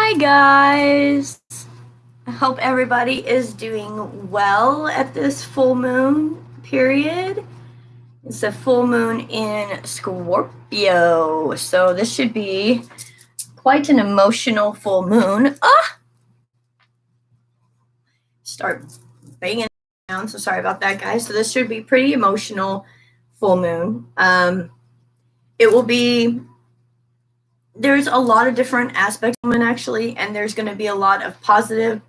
Hi guys! I hope everybody is doing well at this full moon period. It's a full moon in Scorpio, so this should be quite an emotional full moon. Start banging down, so sorry about that, guys. So this should be pretty emotional full moon. It will be there's a lot of different aspects of it actually, and there's going to be a lot of positive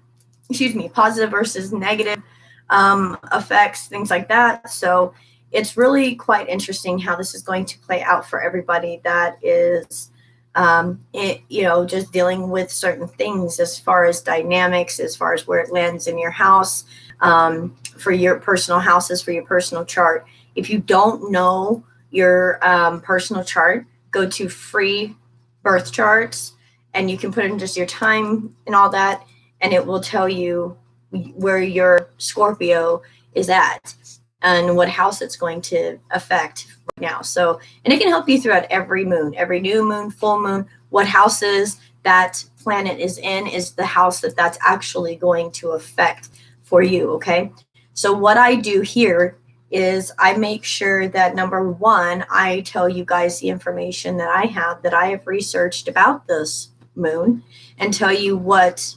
versus negative effects, things like that. So it's really quite interesting how this is going to play out for everybody that is just dealing with certain things as far as dynamics, as far as where it lands in your house, for your personal houses, for your personal chart. If you don't know your personal chart, go to free birth charts and you can put in just your time and all that, and it will tell you where your Scorpio is at and what house it's going to affect right now. So, and it can help you throughout every moon, every new moon, full moon, what houses that planet is in is the house that's actually going to affect for you. Okay. So what I do here is I make sure that number one, I tell you guys the information that I have researched about this moon and tell you what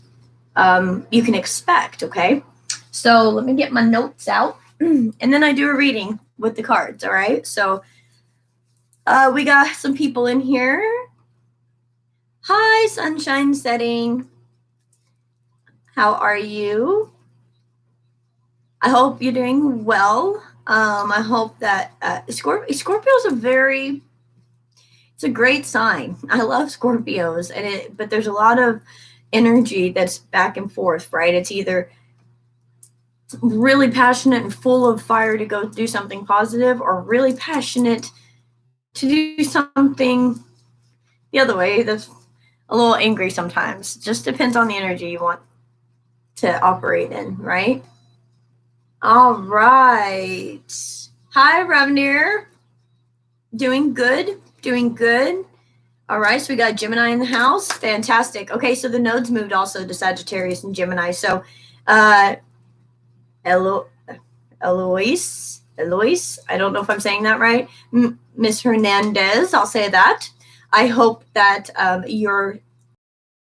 you can expect. Okay. So let me get my notes out and then I do a reading with the cards. All right. So we got some people in here. Hi, sunshine setting. How are you? I hope you're doing well. I hope that Scorpio is it's a great sign. I love Scorpios, but there's a lot of energy that's back and forth, right? It's either really passionate and full of fire to go do something positive, or really passionate to do something the other way that's a little angry sometimes. It just depends on the energy you want to operate in, right? All right. Hi, Revenir. Doing good. Doing good. All right. So we got Gemini in the house. Fantastic. Okay. So the nodes moved also to Sagittarius and Gemini. So, Eloise, I don't know if I'm saying that right. Miss Hernandez, I'll say that. I hope that your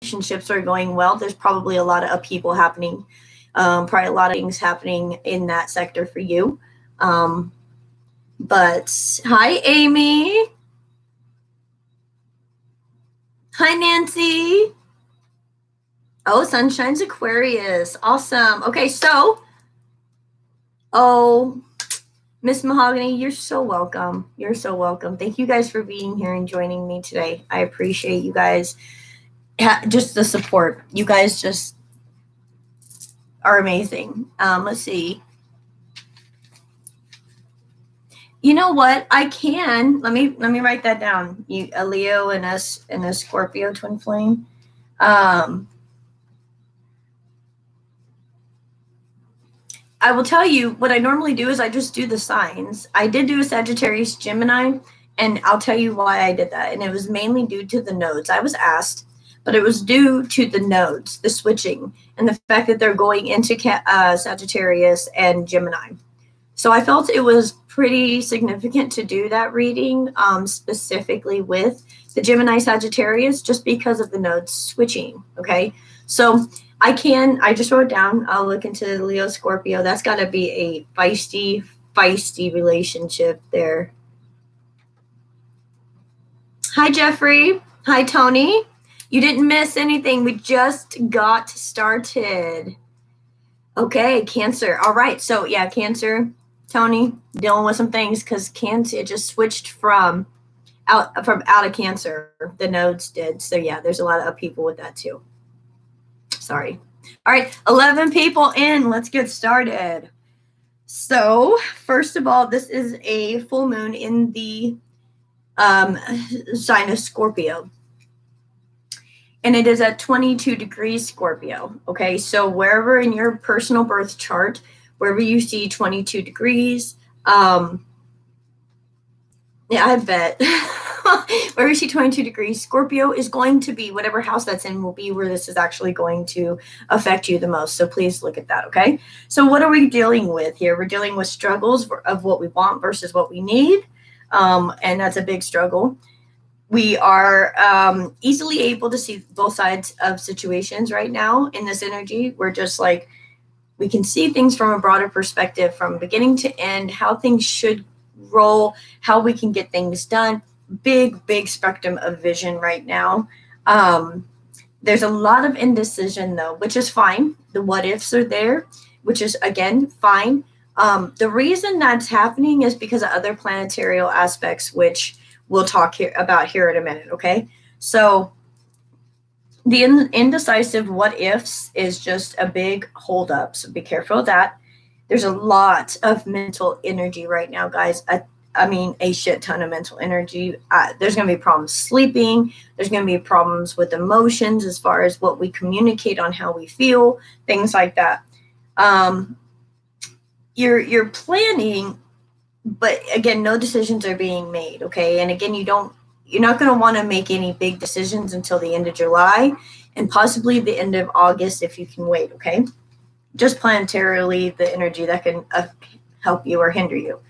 relationships are going well. There's probably a lot of upheaval happening. Probably a lot of things happening in that sector for you. But hi, Amy. Hi, Nancy. Oh, Sunshine's Aquarius. Awesome. Okay, so, Miss Mahogany, you're so welcome. You're so welcome. Thank you guys for being here and joining me today. I appreciate you guys. Just the support. You guys just are amazing. Let's see. You know what? I can. Let me write that down. A Leo and a Scorpio twin flame. I will tell you what I normally do is I just do the signs. I did do a Sagittarius Gemini, and I'll tell you why I did that. And it was mainly due to the nodes. I was asked, but it was due to the nodes, the switching, and the fact that they're going into Sagittarius and Gemini. So I felt it was pretty significant to do that reading, specifically with the Gemini Sagittarius, just because of the nodes switching. Okay. I just wrote it down. I'll look into Leo Scorpio. That's got to be a feisty relationship there. Hi, Jeffrey. Hi, Tony. You didn't miss anything. We just got started. Okay, Cancer. All right. So, yeah, Cancer, Tony, dealing with some things because Cancer, it just switched from out of Cancer. The nodes did. So, yeah, there's a lot of upheaval with that, too. Sorry. All right, 11 people in. Let's get started. So, first of all, this is a full moon in the sign of Scorpio. And it is at 22 degrees Scorpio. Okay, so wherever in your personal birth chart, wherever you see 22 degrees, yeah, I bet. where we see 22 degrees, Scorpio is going to be, whatever house that's in will be where this is actually going to affect you the most. So please look at that, okay? So what are we dealing with here? We're dealing with struggles of what we want versus what we need. And that's a big struggle. We are easily able to see both sides of situations right now in this energy. We're just like, we can see things from a broader perspective, from beginning to end, how things should roll, how we can get things done. Big spectrum of vision right now. There's a lot of indecision though, which is fine. The what ifs are there, which is again fine. The reason that's happening is because of other planetary aspects, which we'll talk about here in a minute. Okay, so the indecisive what ifs is just a big hold up. So be careful of that. There's a lot of mental energy right now, guys. I mean, a shit ton of mental energy. There's going to be problems sleeping. There's going to be problems with emotions as far as what we communicate on how we feel, things like that. You're planning, but again, no decisions are being made. Okay, and again, you're not going to want to make any big decisions until the end of July and possibly the end of August if you can wait. Okay, just planetarily, the energy that can help you or hinder you.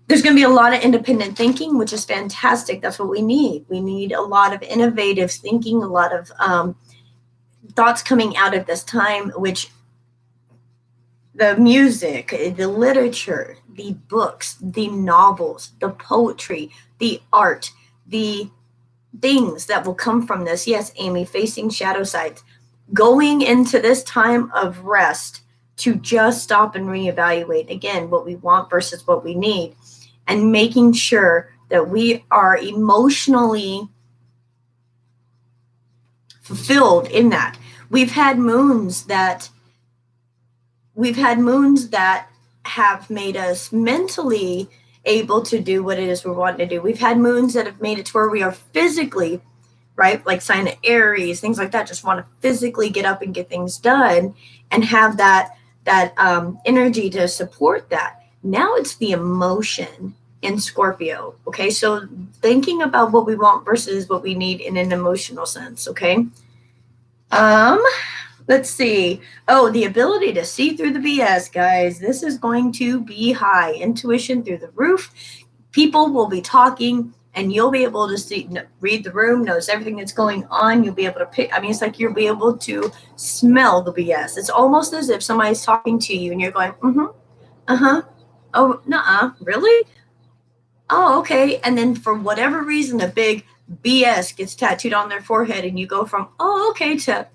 There's going to be a lot of independent thinking, which is fantastic. That's what we need. We need a lot of innovative thinking, a lot of thoughts coming out of this time, which the music, the literature, the books, the novels, the poetry, the art, the things that will come from this. Yes, Amy, facing shadow sides, going into this time of rest to just stop and reevaluate again what we want versus what we need, and making sure that we are emotionally fulfilled in that. We've had moons that have made us mentally able to do what it is we're wanting to do. We've had moons that have made it to where we are physically, right, like sign of Aries, things like that, just want to physically get up and get things done and have that energy to support that. Now it's the emotion in Scorpio. Okay, so thinking about what we want versus what we need in an emotional sense. Okay, let's see. Oh, the ability to see through the BS, guys. This is going to be high. Intuition through the roof. People will be talking and you'll be able to read the room, knows everything that's going on. You'll be able to pick. I mean, it's like you'll be able to smell the BS. It's almost as if somebody's talking to you and you're going, oh, nuh-uh, really? Oh, okay. And then for whatever reason, a big BS gets tattooed on their forehead and you go from, oh, okay, to,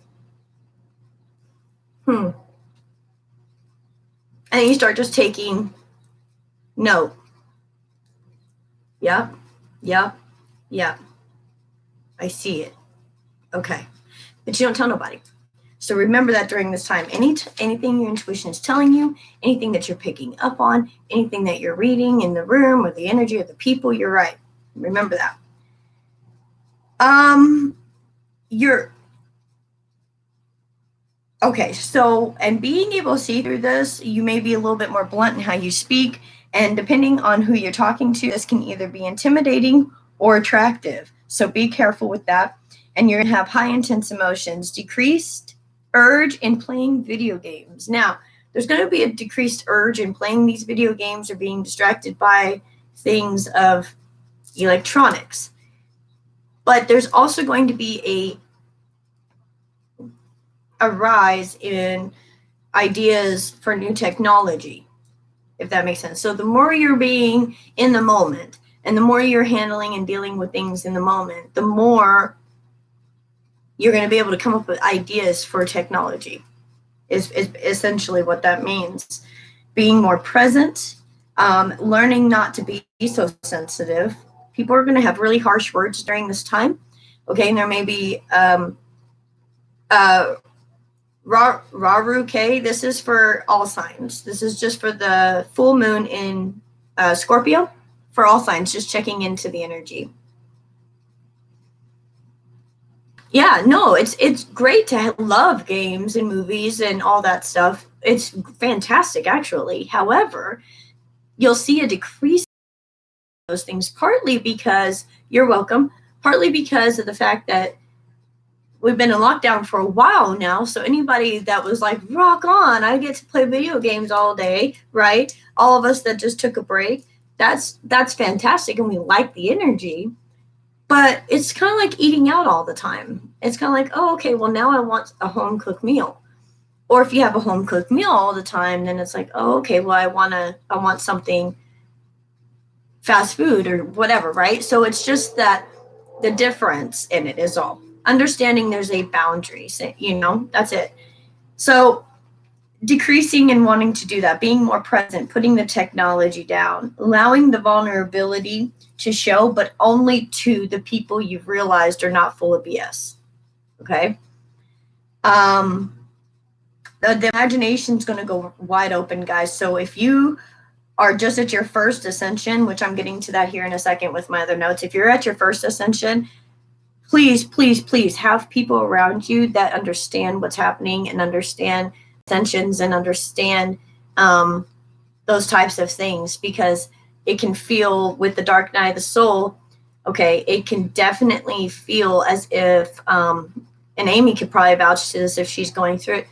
and you start just taking note. Yep. I see it. Okay. But you don't tell nobody. So remember that during this time, anything your intuition is telling you, anything that you're picking up on, anything that you're reading in the room or the energy of the people, you're right. Remember that. Okay, so, and being able to see through this, you may be a little bit more blunt in how you speak, and depending on who you're talking to, this can either be intimidating or attractive. So be careful with that. And you're going to have high intense emotions, decreased urge in playing video games. Now, there's going to be a decreased urge in playing these video games or being distracted by things of electronics. But there's also going to be a rise in ideas for new technology, if that makes sense. So the more you're being in the moment and the more you're handling and dealing with things in the moment, the more you're going to be able to come up with ideas for technology is essentially what that means. Being more present, learning not to be so sensitive. People are going to have really harsh words during this time. Okay, and there may be Raru K, this is for all signs. This is just for the full moon in Scorpio. For all signs, just checking into the energy. Yeah, no, it's great to love games and movies and all that stuff. It's fantastic, actually. However, you'll see a decrease those things, partly because you're welcome, partly because of the fact that we've been in lockdown for a while now. So anybody that was like, rock on, I get to play video games all day, right? All of us that just took a break, that's fantastic, and we like the energy. But it's kind of like eating out all the time. It's kind of like, oh, okay, well, now I want a home cooked meal. Or if you have a home cooked meal all the time, then it's like, oh, okay, well, I want something fast food or whatever, right? So it's just that the difference in it is all understanding there's a boundary, that's it. So decreasing and wanting to do that, being more present, putting the technology down, allowing the vulnerability to show, but only to the people you've realized are not full of BS. Okay. The imagination is going to go wide open, guys. So if you are just at your first ascension, which I'm getting to that here in a second with my other notes, if you're at your first ascension, please, please, please have people around you that understand what's happening and understand ascensions and understand those types of things, because it can feel, with the dark night of the soul, okay, it can definitely feel as if, and Amy could probably vouch to this if she's going through it,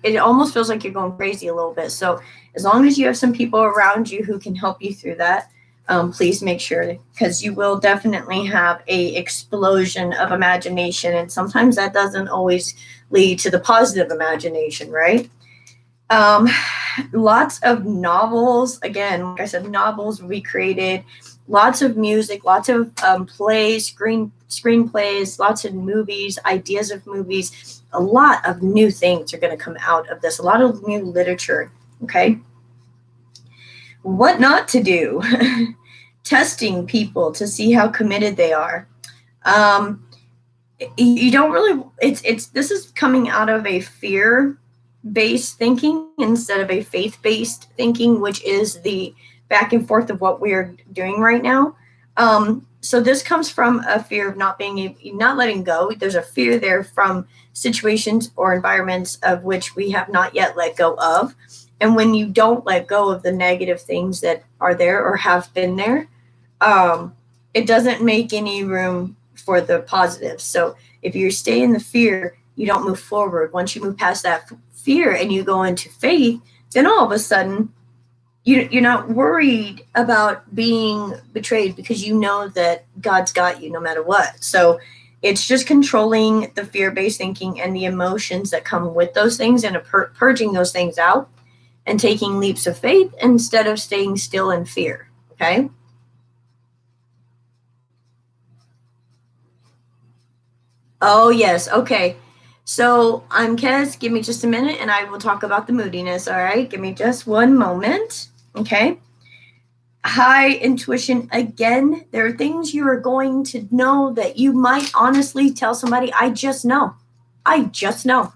it almost feels like you're going crazy a little bit. So as long as you have some people around you who can help you through that, please make sure, because you will definitely have a explosion of imagination, and sometimes that doesn't always lead to the positive imagination, right? Lots of novels, again, like I said, novels will be created, lots of music, lots of plays, screenplays, lots of movies, ideas of movies. A lot of new things are going to come out of this, a lot of new literature. Okay. What not to do. Testing people to see how committed they are. You don't really, this is coming out of a fear-based thinking instead of a faith-based thinking, which is the back and forth of what we're doing right now. So this comes from a fear of not letting go. There's a fear there from situations or environments of which we have not yet let go of. And when you don't let go of the negative things that are there or have been there, it doesn't make any room for the positives. So if you stay in the fear, you don't move forward. Once you move past that fear and you go into faith, then all of a sudden you're not worried about being betrayed, because you know that God's got you no matter what. So it's just controlling the fear-based thinking and the emotions that come with those things, and purging those things out and taking leaps of faith instead of staying still in fear. Okay. Oh, yes. Okay. So I'm Kez. Give me just a minute and I will talk about the moodiness. All right. Give me just one moment. Okay. High intuition. Again, there are things you are going to know that you might honestly tell somebody, I just know. I just know.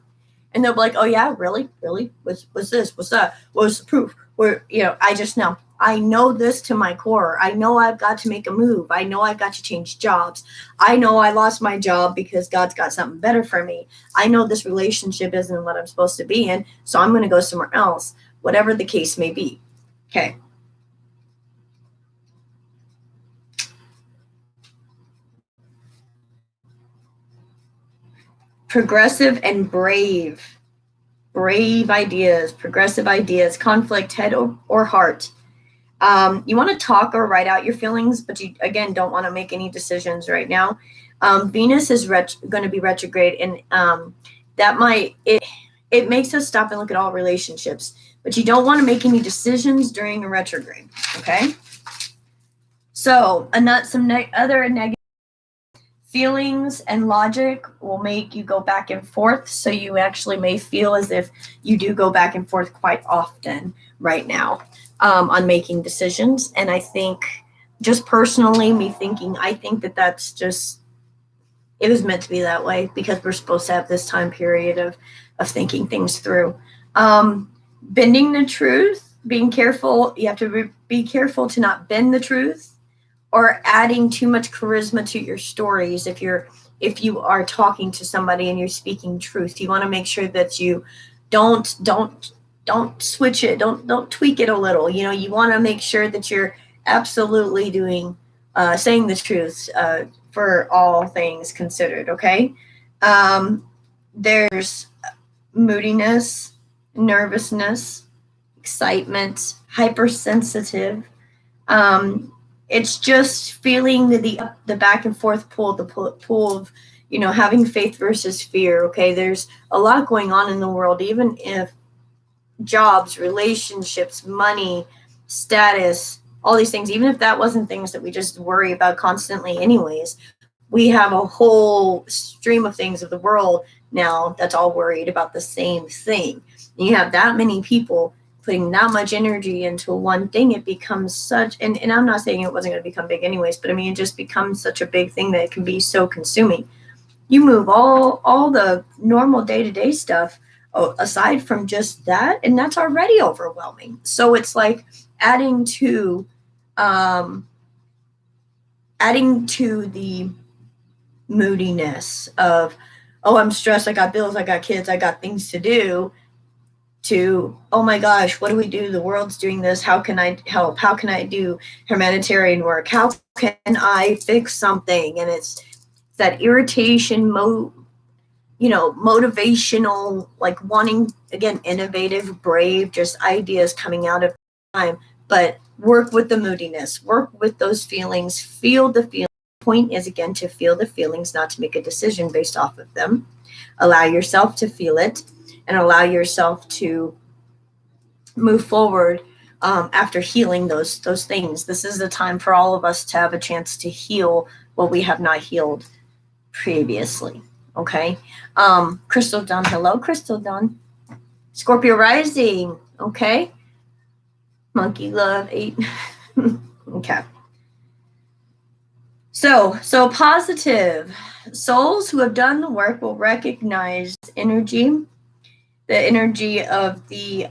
And they'll be like, oh, yeah, really? Really? What's this? What's that? What's the proof? I just know. I know this to my core. I know I've got to make a move. I know I've got to change jobs. I know I lost my job because God's got something better for me. I know this relationship isn't what I'm supposed to be in, so I'm going to go somewhere else, whatever the case may be. Okay. Progressive and brave. Brave ideas, progressive ideas, conflict, head or heart. You want to talk or write out your feelings, but you, again, don't want to make any decisions right now. Venus is going to be retrograde, and it makes us stop and look at all relationships, but you don't want to make any decisions during a retrograde. Okay. So some other negative feelings and logic will make you go back and forth. So you actually may feel as if you do go back and forth quite often right now. On making decisions. And I think, just personally, I think that that's just, it was meant to be that way, because we're supposed to have this time period of thinking things through. Bending the truth, being careful. You have to be careful to not bend the truth or adding too much charisma to your stories. If you are talking to somebody and you're speaking truth, you want to make sure that you don't don't switch it. Don't tweak it a little. You know, you want to make sure that you're absolutely doing, saying the truth, for all things considered. Okay. There's moodiness, nervousness, excitement, hypersensitive. It's just feeling the back and forth pull, the pull of, you know, having faith versus fear. Okay, there's a lot going on in the world, even if jobs, relationships, money, status, all these things, even if that wasn't things that we just worry about constantly anyways, we have a whole stream of things of the world now that's all worried about the same thing. And you have that many people putting that much energy into one thing, it becomes such, and I'm not saying it wasn't going to become big anyways, but I mean, it just becomes such a big thing that it can be so consuming. You move all the normal day-to-day stuff aside from just that, and that's already overwhelming. So it's like adding to um, the moodiness of, oh, I'm stressed, I got bills, I got kids, I got things to do, to, oh my gosh, what do we do? The world's doing this. How can I help? How can I do humanitarian work? How can I fix something? And it's that irritation, motivational, like wanting, again, innovative, brave, just ideas coming out of time. But work with the moodiness, work with those feelings, feel the feelings. Point is, again, to feel the feelings, not to make a decision based off of them. Allow yourself to feel it and allow yourself to move forward after healing those things. This is the time for all of us to have a chance to heal what we have not healed previously. Okay. Crystal Dawn, hello, Crystal Dawn. Scorpio rising. Okay. Monkey love 8. Okay. So positive souls who have done the work will recognize the energy of the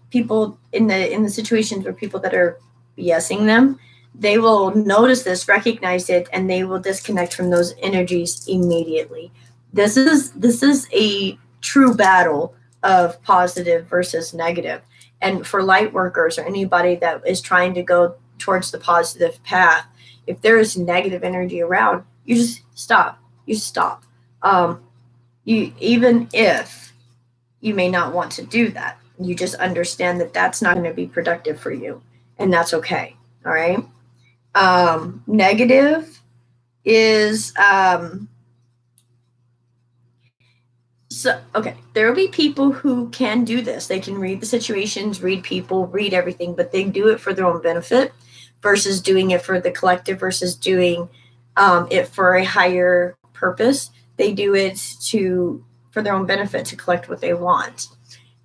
people in the situations where people that are BSing them. They will notice this, recognize it, and they will disconnect from those energies immediately. This is a true battle of positive versus negative. And for light workers or anybody that is trying to go towards the positive path, if there is negative energy around, you just stop. You stop. Even if you may not want to do that, you just understand that that's not going to be productive for you, and that's okay. All right. Negative is so okay. There will be people who can do this. They can read the situations, read people, read everything, but they do it for their own benefit versus doing it for the collective versus doing it for a higher purpose. They do it for their own benefit to collect what they want.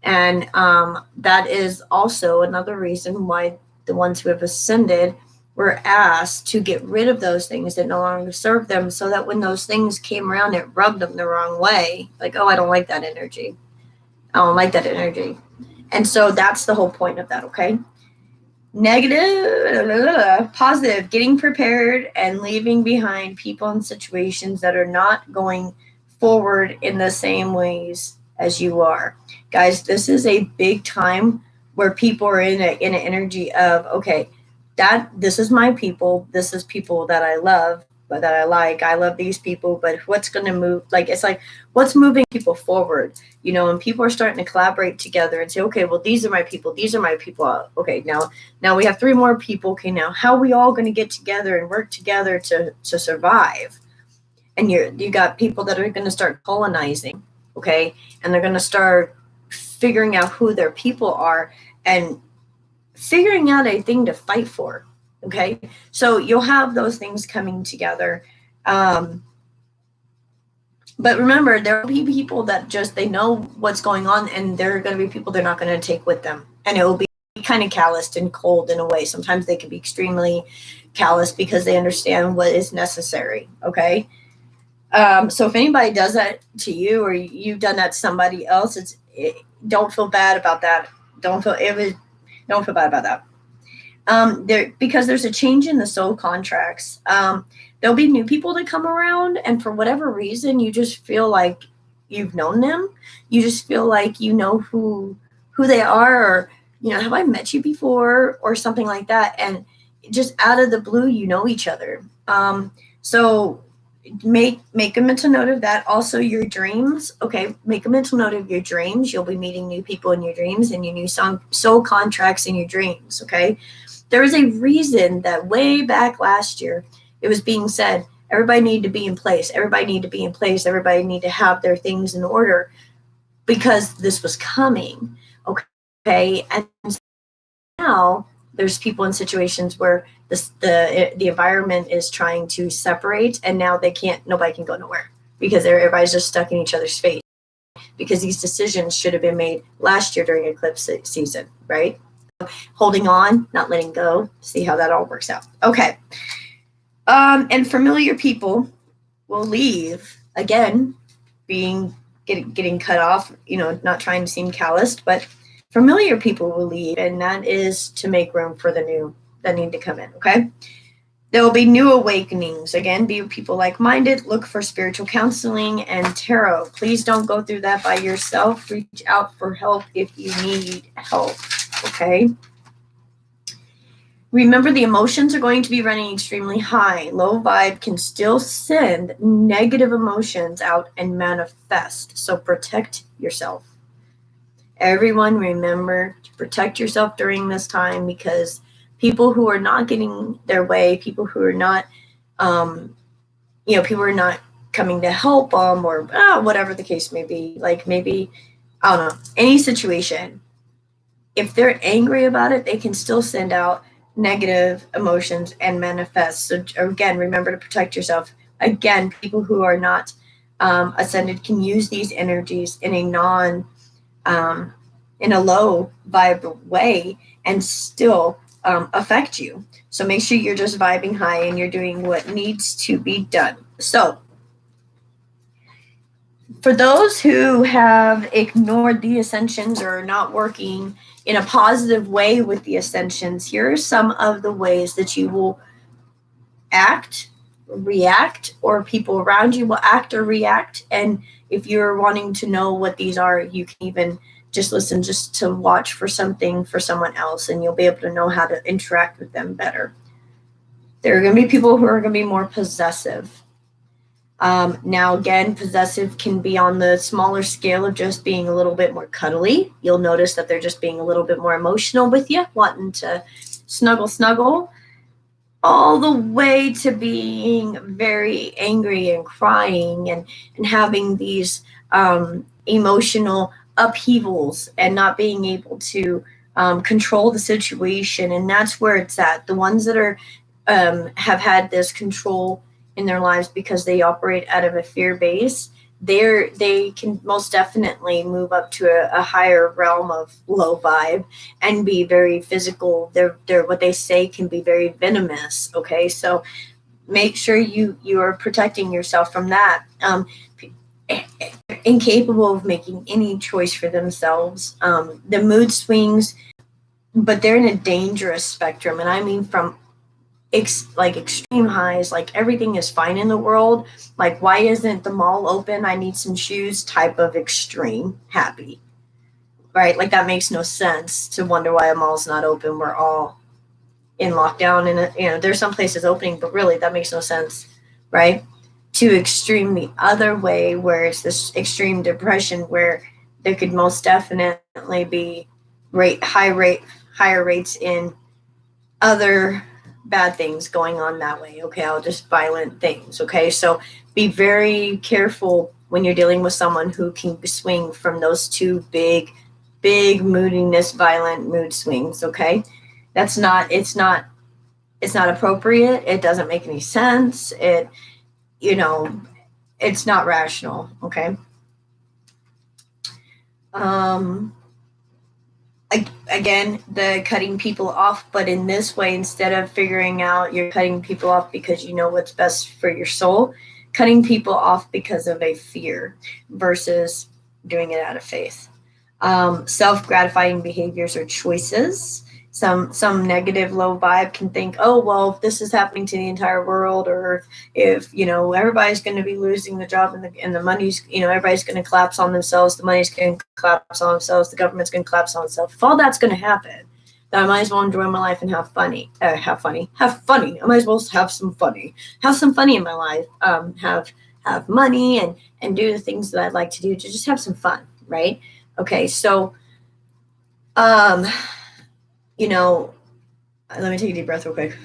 And that is also another reason why the ones who have ascended were asked to get rid of those things that no longer serve them, so that when those things came around, it rubbed them the wrong way. Like, oh, I don't like that energy. I don't like that energy. And so that's the whole point of that, okay? Negative, positive, getting prepared and leaving behind people and situations that are not going forward in the same ways as you are. Guys, this is a big time where people are in an energy of, okay, this is my people, this is people that I love, but that I like. I love these people, but what's going to move? Like, it's like, what's moving people forward? You know, and people are starting to collaborate together and say, okay, well, these are my people. These are my people. Okay, now we have 3 more people. Okay, now how are we all going to get together and work together to survive? And you got people that are going to start colonizing, okay, and they're going to start figuring out who their people are and figuring out a thing to fight for. Okay, so you'll have those things coming together. But remember, there will be people that just, they know what's going on, and there are going to be people they're not going to take with them. And it will be kind of calloused and cold in a way. Sometimes they can be extremely callous because they understand what is necessary. Okay. So if anybody does that to you, or you've done that to somebody else, don't feel bad about that. Don't feel bad about that. Because there's a change in the soul contracts. There'll be new people that come around, and for whatever reason, you just feel like you've known them. You just feel like you know who who they are, or, have I met you before, or something like that. And just out of the blue, each other. So make a mental note of that. Also, your dreams. Okay, make a mental note of your dreams. You'll be meeting new people in your dreams and your new soul contracts in your dreams. Okay, there is a reason that way back last year it was being said everybody needed to be in place. Everybody needed to be in place. Everybody needed to have their things in order because this was coming. Okay, and now there's people in situations where the environment is trying to separate, and now nobody can go nowhere because everybody's just stuck in each other's face, because these decisions should have been made last year during eclipse season, right? Holding on, not letting go, see how that all works out. Okay. And familiar people will leave, again, getting cut off, not trying to seem calloused, but familiar people will leave, and that is to make room for the new that need to come in. Okay, there will be new awakenings. Again, be people like-minded. Look for spiritual counseling and tarot. Please don't go through that by yourself. Reach out for help if you need help. Okay, remember, the emotions are going to be running extremely high. Low vibe can still send negative emotions out and manifest, so protect yourself. Everyone, remember to protect yourself during this time, because people who are not getting their way, people who are not, people are not coming to help them, or whatever the case may be, like maybe, I don't know, any situation, if they're angry about it, they can still send out negative emotions and manifest. So again, remember to protect yourself. Again, people who are not ascended can use these energies in a in a low vibe way and still affect you. So make sure you're just vibing high and you're doing what needs to be done. So for those who have ignored the ascensions or are not working in a positive way with the ascensions, here are some of the ways that you will act, react, or people around you will act or react. And if you're wanting to know what these are, you can even just listen, just to watch for something for someone else, and you'll be able to know how to interact with them better. There are going to be people who are going to be more possessive. Now, again, possessive can be on the smaller scale of just being a little bit more cuddly. You'll notice that they're just being a little bit more emotional with you, wanting to snuggle, all the way to being very angry and crying and having these emotional upheavals and not being able to control the situation. And that's where it's at. The ones that are have had this control in their lives because they operate out of a fear base, they can most definitely move up to a higher realm of low vibe and be very physical. They're what they say can be very venomous. Okay, so make sure you are protecting yourself from that. Incapable of making any choice for themselves. The mood swings, but they're in a dangerous spectrum, and I mean from extreme highs, like everything is fine in the world, like why isn't the mall open, I need some shoes, type of extreme happy, right? Like that makes no sense to wonder why a mall's not open. We're all in lockdown, and there's some places opening, but really that makes no sense, right? To extreme the other way, where it's this extreme depression, where there could most definitely be higher rates in other bad things going on that way. Okay, just violent things. Okay, so be very careful when you're dealing with someone who can swing from those two big moodiness, violent mood swings. Okay, it's not appropriate. It doesn't make any sense. It's not rational. Okay. Again, the cutting people off, but in this way, instead of figuring out you're cutting people off because you know what's best for your soul, cutting people off because of a fear versus doing it out of faith. Self-gratifying behaviors or choices. some negative low vibe can think, oh well, if this is happening to the entire world, or if everybody's going to be losing the job, and the money's, everybody's going to collapse on themselves, the money's going to collapse on themselves, the government's going to collapse on itself. If all that's going to happen, then I might as well enjoy my life and have funny. Have funny. I might as well have some funny. Have some funny in my life. Have money and do the things that I'd like to do to just have some fun, right? Okay, so um, let me take a deep breath real quick.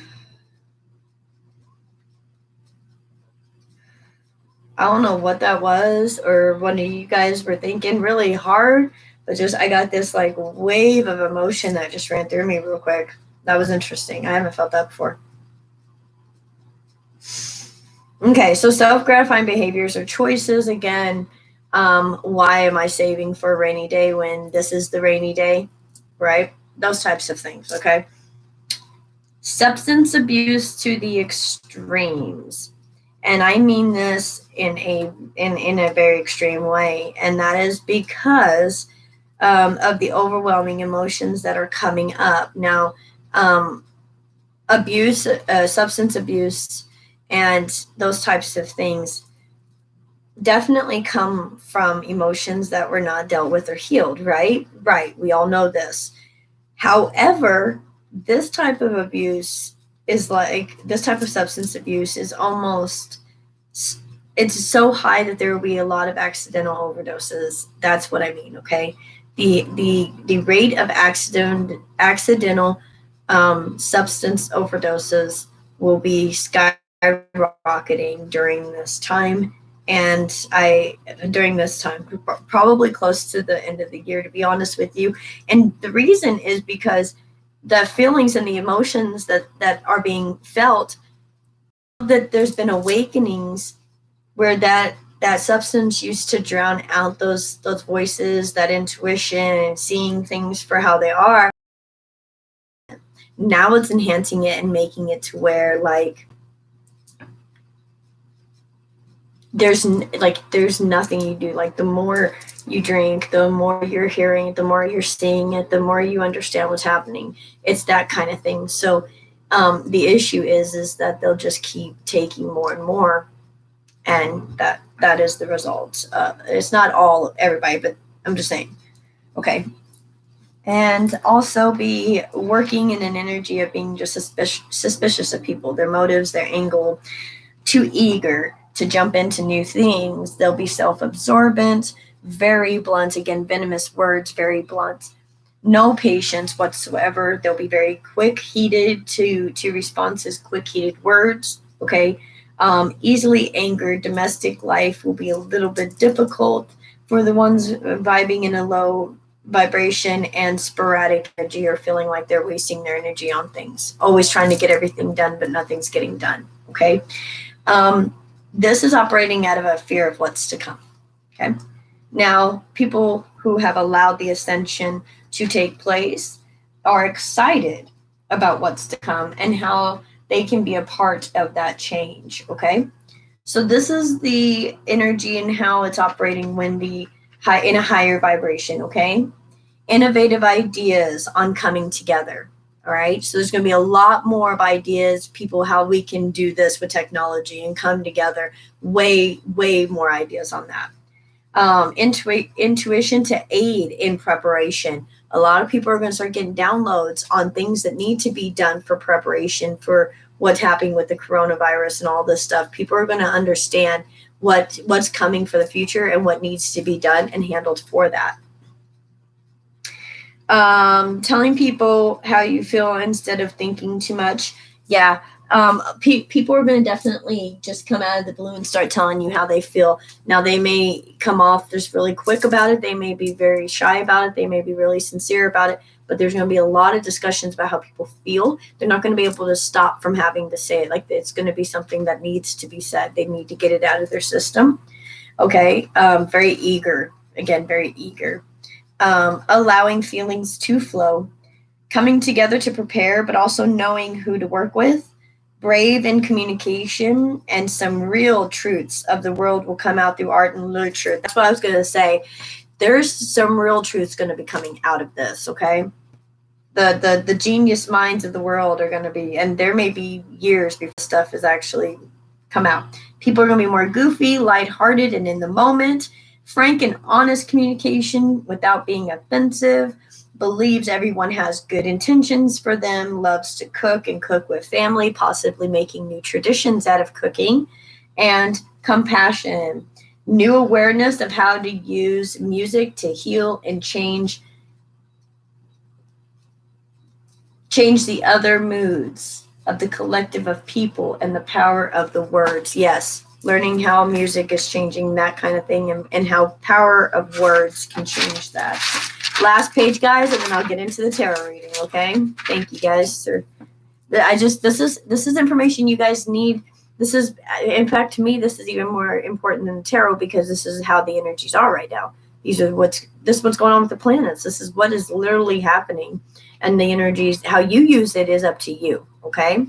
I don't know what that was or what you guys were thinking really hard, but just I got this like wave of emotion that just ran through me real quick. That was interesting. I haven't felt that before. Okay, so self-gratifying behaviors or choices again. Why am I saving for a rainy day when this is the rainy day, right? Those types of things. Okay. Substance abuse to the extremes, and I mean this in a very extreme way, and that is because of the overwhelming emotions that are coming up now. Abuse, substance abuse, and those types of things definitely come from emotions that were not dealt with or healed, right? Right. We all know this. However, this type of abuse is like this type of substance abuse is almost, it's so high that there will be a lot of accidental overdoses. That's what I mean. Okay. The rate of accidental substance overdoses will be skyrocketing during this time. And during this time, probably close to the end of the year, to be honest with you. And the reason is because the feelings and the emotions that are being felt, that there's been awakenings where that substance used to drown out those voices, that intuition, and seeing things for how they are. Now it's enhancing it and making it to where like there's nothing you do. Like the more you drink, the more you're hearing it, the more you're seeing it, the more you understand what's happening. It's that kind of thing. So the issue is that they'll just keep taking more and more, and that is the result. It's not all everybody, but I'm just saying. Okay. And also be working in an energy of being just suspicious of people, their motives, their angle, too eager to jump into new things. They'll be self-absorbent, very blunt, again, venomous words, very blunt. No patience whatsoever. They'll be very quick-heated to responses, quick-heated words, okay? Easily angered. Domestic life will be a little bit difficult for the ones vibing in a low vibration, and sporadic energy, or feeling like they're wasting their energy on things. Always trying to get everything done, but nothing's getting done, okay? This is operating out of a fear of what's to come. Okay. Now, people who have allowed the ascension to take place are excited about what's to come and how they can be a part of that change. Okay. So this is the energy and how it's operating when in a higher vibration. Okay. Innovative ideas on coming together. All right. So there's going to be a lot more of ideas, people, how we can do this with technology and come together. Way, way more ideas on that. Intuition to aid in preparation. A lot of people are going to start getting downloads on things that need to be done for preparation for what's happening with the coronavirus and all this stuff. People are going to understand what's coming for the future and what needs to be done and handled for that. Telling people how you feel instead of thinking too much. Yeah. People are going to definitely just come out of the blue and start telling you how they feel. Now, they may come off just really quick about it. They may be very shy about it. They may be really sincere about it, but there's going to be a lot of discussions about how people feel. They're not going to be able to stop from having to say it. Like, it's going to be something that needs to be said. They need to get it out of their system. Okay. Very eager. Again, very eager. Allowing feelings to flow, coming together to prepare, but also knowing who to work with, brave in communication, and some real truths of the world will come out through art and literature. That's what I was going to say. There's some real truths going to be coming out of this, okay? the genius minds of the world are going to be, and there may be years before stuff is actually come out. People are going to be more goofy, lighthearted, and in the moment. Frank and honest communication without being offensive. Believes everyone has good intentions for them. Loves to cook and cook with family, possibly making new traditions out of cooking. And compassion. New awareness of how to use music to heal and change the other moods of the collective of people and the power of the words. Yes, learning how music is changing that kind of thing, and how power of words can change that. Last page, guys, and then I'll get into the tarot reading. Okay, thank you guys. This is information you guys need. This is, in fact, to me, this is even more important than the tarot, because this is how the energies are right now. This is what's going on with the planets. This is what is literally happening. And the energies, how you use it is up to you, okay?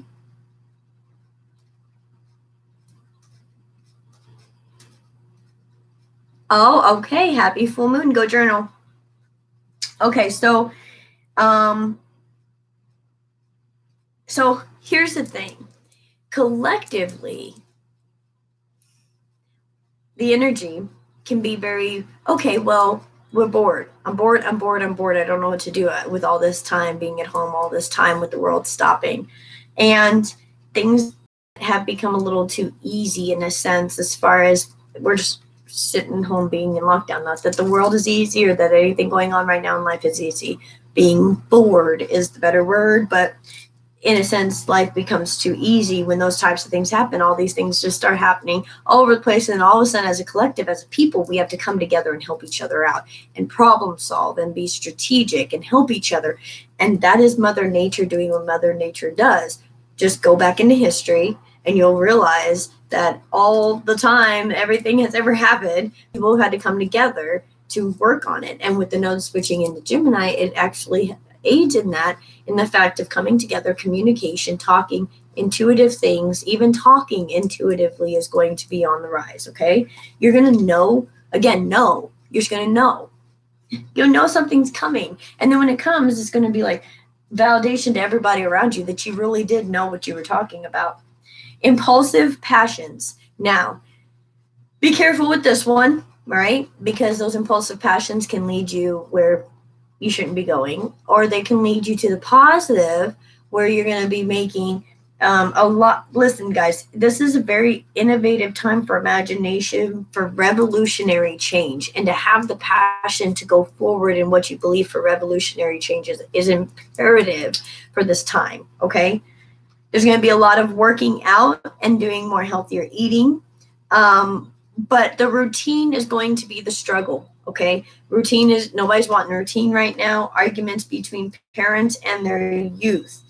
Oh, okay. Happy full moon. Go journal. Okay, so here's the thing. Collectively, the energy can be very, okay, well, we're bored. I'm bored. I don't know what to do with all this time being at home, all this time with the world stopping. And things have become a little too easy in a sense, as far as we're just sitting home being in lockdown. Not that the world is easy or that anything going on right now in life is easy. Being bored is the better word, but in a sense, life becomes too easy when those types of things happen. All these things just start happening all over the place. And all of a sudden, as a collective, as a people, we have to come together and help each other out and problem solve and be strategic and help each other. And that is Mother Nature doing what Mother Nature does. Just go back into history and you'll realize that all the time, everything has ever happened, people have had to come together to work on it. And with the node switching into Gemini, it actually aids in that, in the fact of coming together, communication, talking, intuitive things. Even talking intuitively is going to be on the rise, okay? You're going to know, again, know. You're just going to know. You'll know something's coming. And then when it comes, it's going to be like validation to everybody around you that you really did know what you were talking about. Impulsive passions. Now, be careful with this one, right? Because those impulsive passions can lead you where you shouldn't be going, or they can lead you to the positive where you're going to be making a lot. Listen, guys, this is a very innovative time for imagination, for revolutionary change, and to have the passion to go forward in what you believe for revolutionary changes is imperative for this time, okay? There's going to be a lot of working out and doing more healthier eating, but the routine is going to be the struggle. Okay, routine is, nobody's wanting routine right now. Arguments between parents and their youth.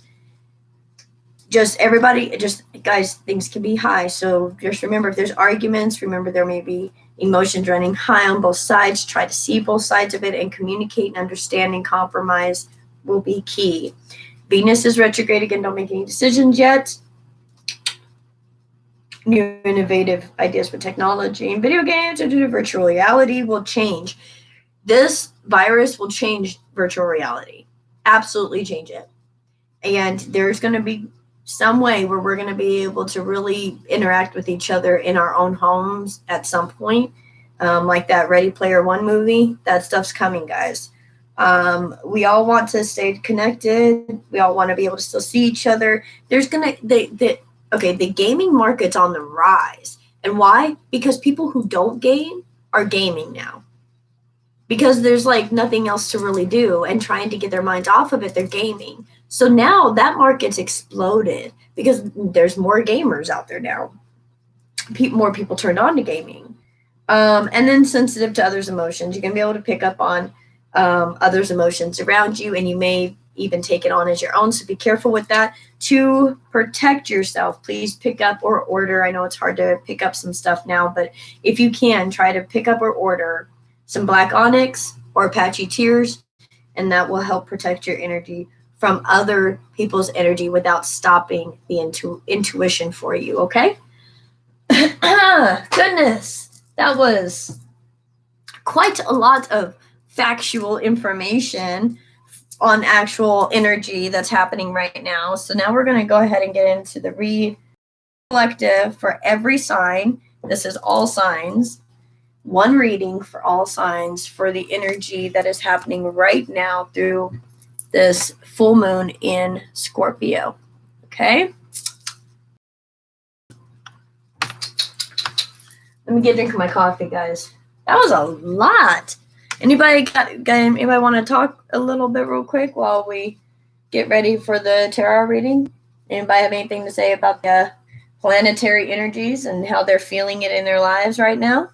Just everybody, guys, things can be high. So just remember, if there's arguments, remember there may be emotions running high on both sides. Try to see both sides of it and communicate and understanding. Compromise will be key. Venus is retrograde again. Don't make any decisions yet. New innovative ideas with technology and video games and virtual reality will change. This virus will change virtual reality. Absolutely change it. And there's going to be some way where we're going to be able to really interact with each other in our own homes at some point. Like that Ready Player One movie. That stuff's coming, guys. We all want to stay connected. We all want to be able to still see each other. There's going to, the gaming market's on the rise. And why? Because people who don't game are gaming now. Because there's like nothing else to really do, and trying to get their minds off of it, they're gaming. So now that market's exploded because there's more gamers out there now. More people turned on to gaming. And then sensitive to others' emotions. You're going to be able to pick up on others' emotions around you, and you may even take it on as your own. So be careful with that. To protect yourself, please pick up or order. I know it's hard to pick up some stuff now, but if you can, try to pick up or order some black onyx or Apache tears, and that will help protect your energy from other people's energy without stopping the intuition for you, okay? Goodness, that was quite a lot of factual information on actual energy that's happening right now. So now we're going to go ahead and get into the read collective for every sign. This is all signs. One reading for all signs for the energy that is happening right now through this full moon in Scorpio. Okay? Let me get a drink of my coffee, guys. That was a lot. Anybody want to talk a little bit real quick while we get ready for the tarot reading? Anybody have anything to say about the planetary energies and how they're feeling it in their lives right now?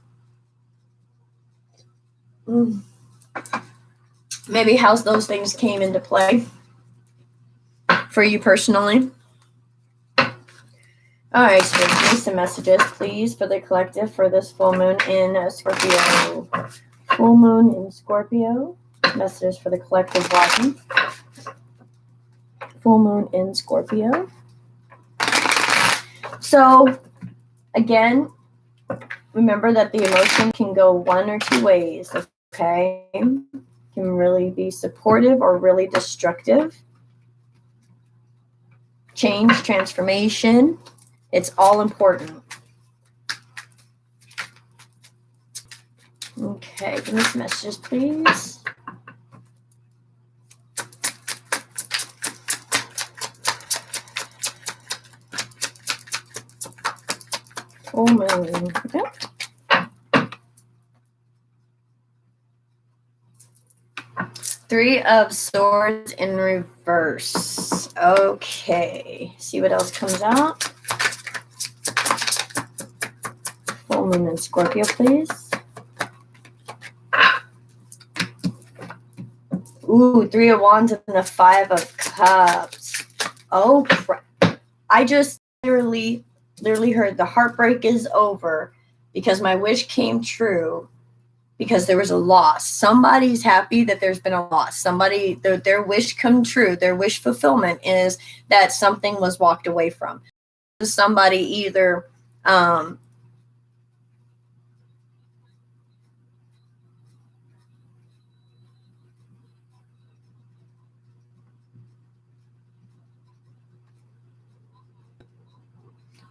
Maybe how those things came into play for you personally. All right, so give me some messages, please, for the collective for this full moon in Scorpio. Full moon in Scorpio. Messages for the collective watching. Full moon in Scorpio. So, again, remember that the emotion can go one or two ways, okay? It can really be supportive or really destructive. Change, transformation, it's all important. Okay, give me some messages, please. Full moon. Okay. Three of Swords in reverse. Okay. See what else comes out. Full moon in Scorpio, please. Ooh, Three of Wands and the Five of Cups. Oh, crap. I just literally heard the heartbreak is over because my wish came true because there was a loss. Somebody's happy that there's been a loss. Somebody, their wish come true. Their wish fulfillment is that something was walked away from. Somebody either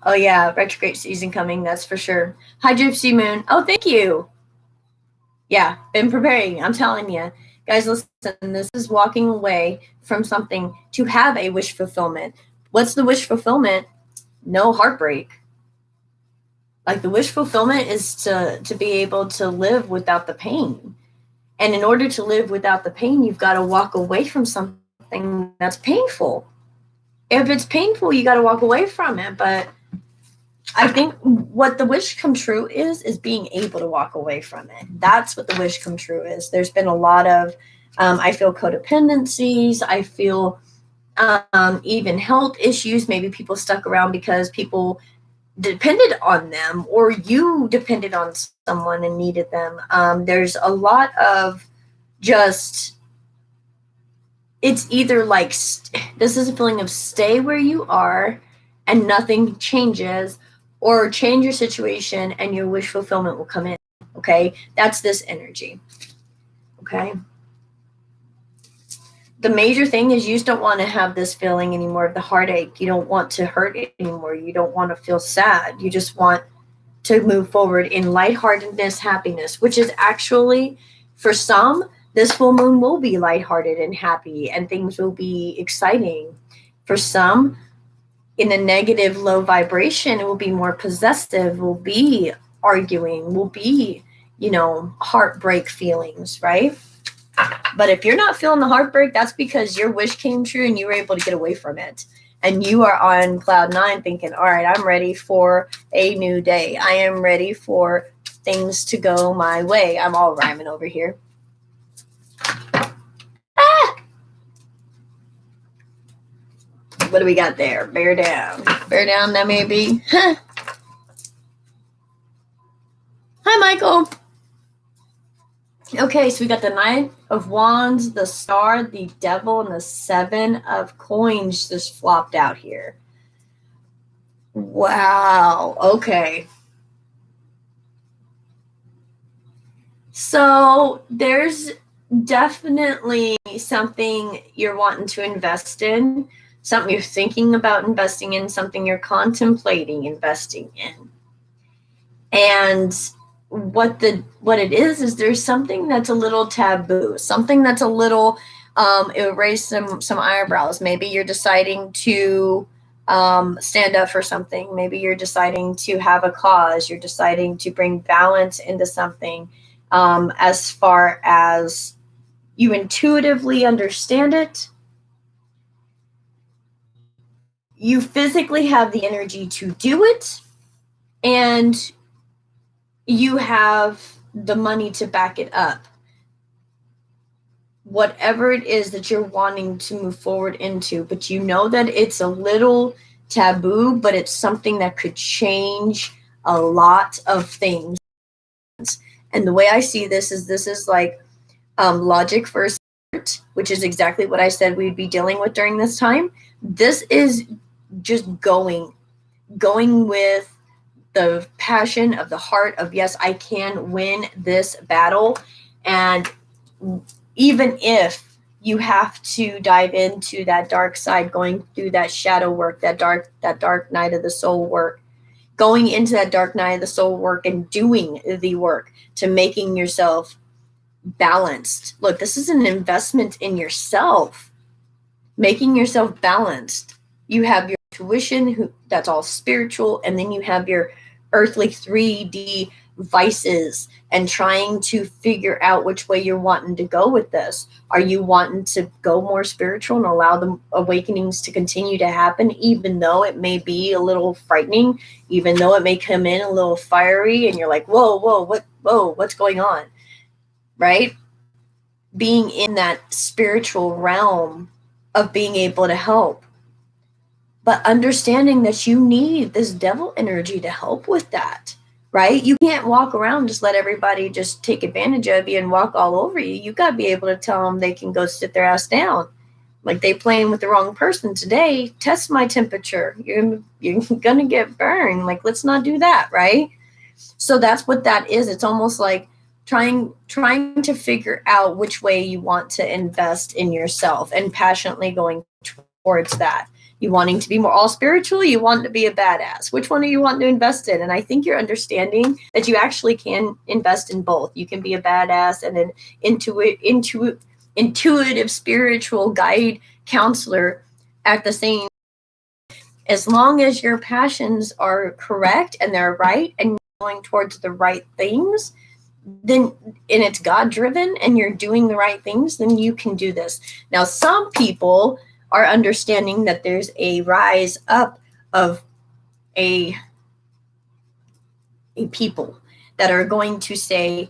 oh yeah, retrograde season coming, that's for sure. Hi, Gypsy Moon. Oh, thank you. Yeah, been preparing. I'm telling you. Guys, listen, this is walking away from something to have a wish fulfillment. What's the wish fulfillment? No heartbreak. Like the wish fulfillment is to be able to live without the pain. And in order to live without the pain, you've got to walk away from something that's painful. If it's painful, you got to walk away from it. But I think what the wish come true is being able to walk away from it. That's what the wish come true is. There's been a lot of, I feel codependencies. I feel even health issues. Maybe people stuck around because people depended on them or you depended on someone and needed them. There's a lot of just, it's either like, this is a feeling of stay where you are and nothing changes, or change your situation and your wish fulfillment will come in. Okay, that's this energy. Okay, the major thing is you just don't want to have this feeling anymore of the heartache. You don't want to hurt anymore. You don't want to feel sad. You just want to move forward in lightheartedness, happiness, which is actually, for some, this full moon will be lighthearted and happy and things will be exciting. For some, in a negative, low vibration, it will be more possessive, will be arguing, will be, heartbreak feelings, right? But if you're not feeling the heartbreak, that's because your wish came true and you were able to get away from it. And you are on cloud nine thinking, all right, I'm ready for a new day. I am ready for things to go my way. I'm all rhyming over here. Ah! What do we got there? Bear down. Bear down, that may be. Hi, Michael. Okay, so we got the Knight of Wands, the Star, the Devil, and the Seven of Coins just flopped out here. Wow. Okay. So there's definitely something you're wanting to invest in, something you're thinking about investing in, something you're contemplating investing in. And what it is there's something that's a little taboo, something that's a little it would raise some eyebrows. Maybe you're deciding to stand up for something. Maybe you're deciding to have a cause. You're deciding to bring balance into something. As far as you intuitively understand it, you physically have the energy to do it, and you have the money to back it up. Whatever it is that you're wanting to move forward into, but you know that it's a little taboo, but it's something that could change a lot of things. And the way I see this is like logic first, which is exactly what I said we'd be dealing with during this time. This is just going with the passion of the heart of, yes, I can win this battle. And even if you have to dive into that dark side, going through that shadow work, that dark night of the soul work, going into that dark night of the soul work and doing the work to making yourself balanced. Look, this is an investment in yourself, making yourself balanced. You have your tuition, that's all spiritual, and then you have your earthly 3D vices, and trying to figure out which way you're wanting to go with this. Are you wanting to go more spiritual and allow the awakenings to continue to happen, even though it may be a little frightening, even though it may come in a little fiery and you're like, what's going on, right? Being in that spiritual realm of being able to help, but understanding that you need this devil energy to help with that, right? You can't walk around just let everybody just take advantage of you and walk all over you. You got to be able to tell them they can go sit their ass down. Like, they playing with the wrong person today. Test my temperature. You're gonna get burned. Like, let's not do that, right? So that's what that is. It's almost like trying to figure out which way you want to invest in yourself and passionately going towards that. You wanting to be more all spiritual, you want to be a badass. Which one are you wanting to invest in? And I think you're understanding that you actually can invest in both. You can be a badass and an intuitive spiritual guide counselor at the same, as long as your passions are correct and they're right and going towards the right things, then, and it's God driven and you're doing the right things, then you can do this. Now, some people are understanding that there's a rise up of a people that are going to say,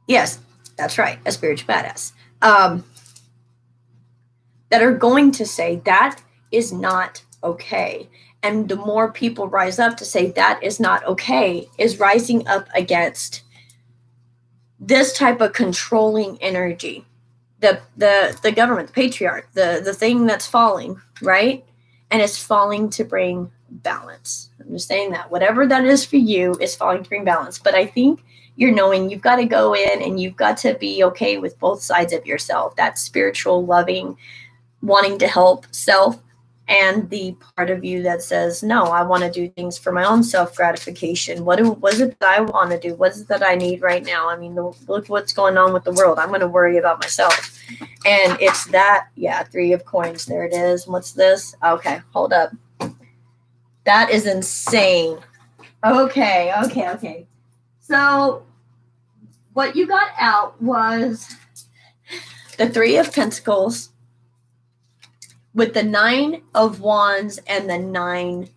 yes, that's right, a spiritual badass, that are going to say that is not okay. And the more people rise up to say that is not okay, is rising up against this type of controlling energy, the government, the patriarch, the thing that's falling, right? And it's falling to bring balance. I'm just saying that whatever that is for you is falling to bring balance. But I think you're knowing you've got to go in and you've got to be okay with both sides of yourself, that spiritual, loving, wanting to help self, and the part of you that says, no, I want to do things for my own self gratification. What is it that I want to do? What is it that I need right now? I mean, look what's going on with the world. I'm going to worry about myself. And it's that, yeah, 3 of coins. There it is. What's this? Okay, hold up. That is insane. Okay. So what you got out was the 3 of Pentacles with the 9 of Wands and the 9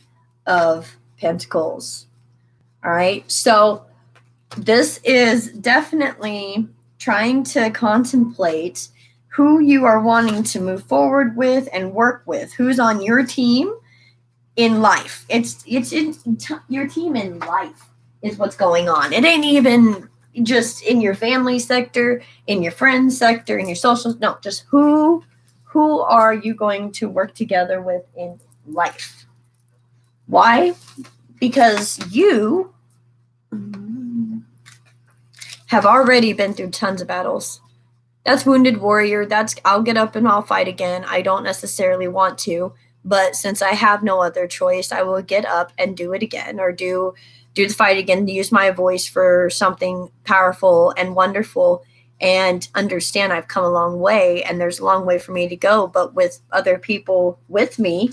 of Pentacles. All right. So this is definitely trying to contemplate who you are wanting to move forward with and work with, who's on your team in life. It's in your team in life is what's going on. It ain't even just in your family sector, in your friends sector, in your social. No, just who are you going to work together with in life? Why? Because you have already been through tons of battles. That's wounded warrior. That's I'll get up and I'll fight again. I don't necessarily want to, but since I have no other choice, I will get up and do it again, or do the fight again, use my voice for something powerful and wonderful, and understand I've come a long way and there's a long way for me to go, but with other people with me,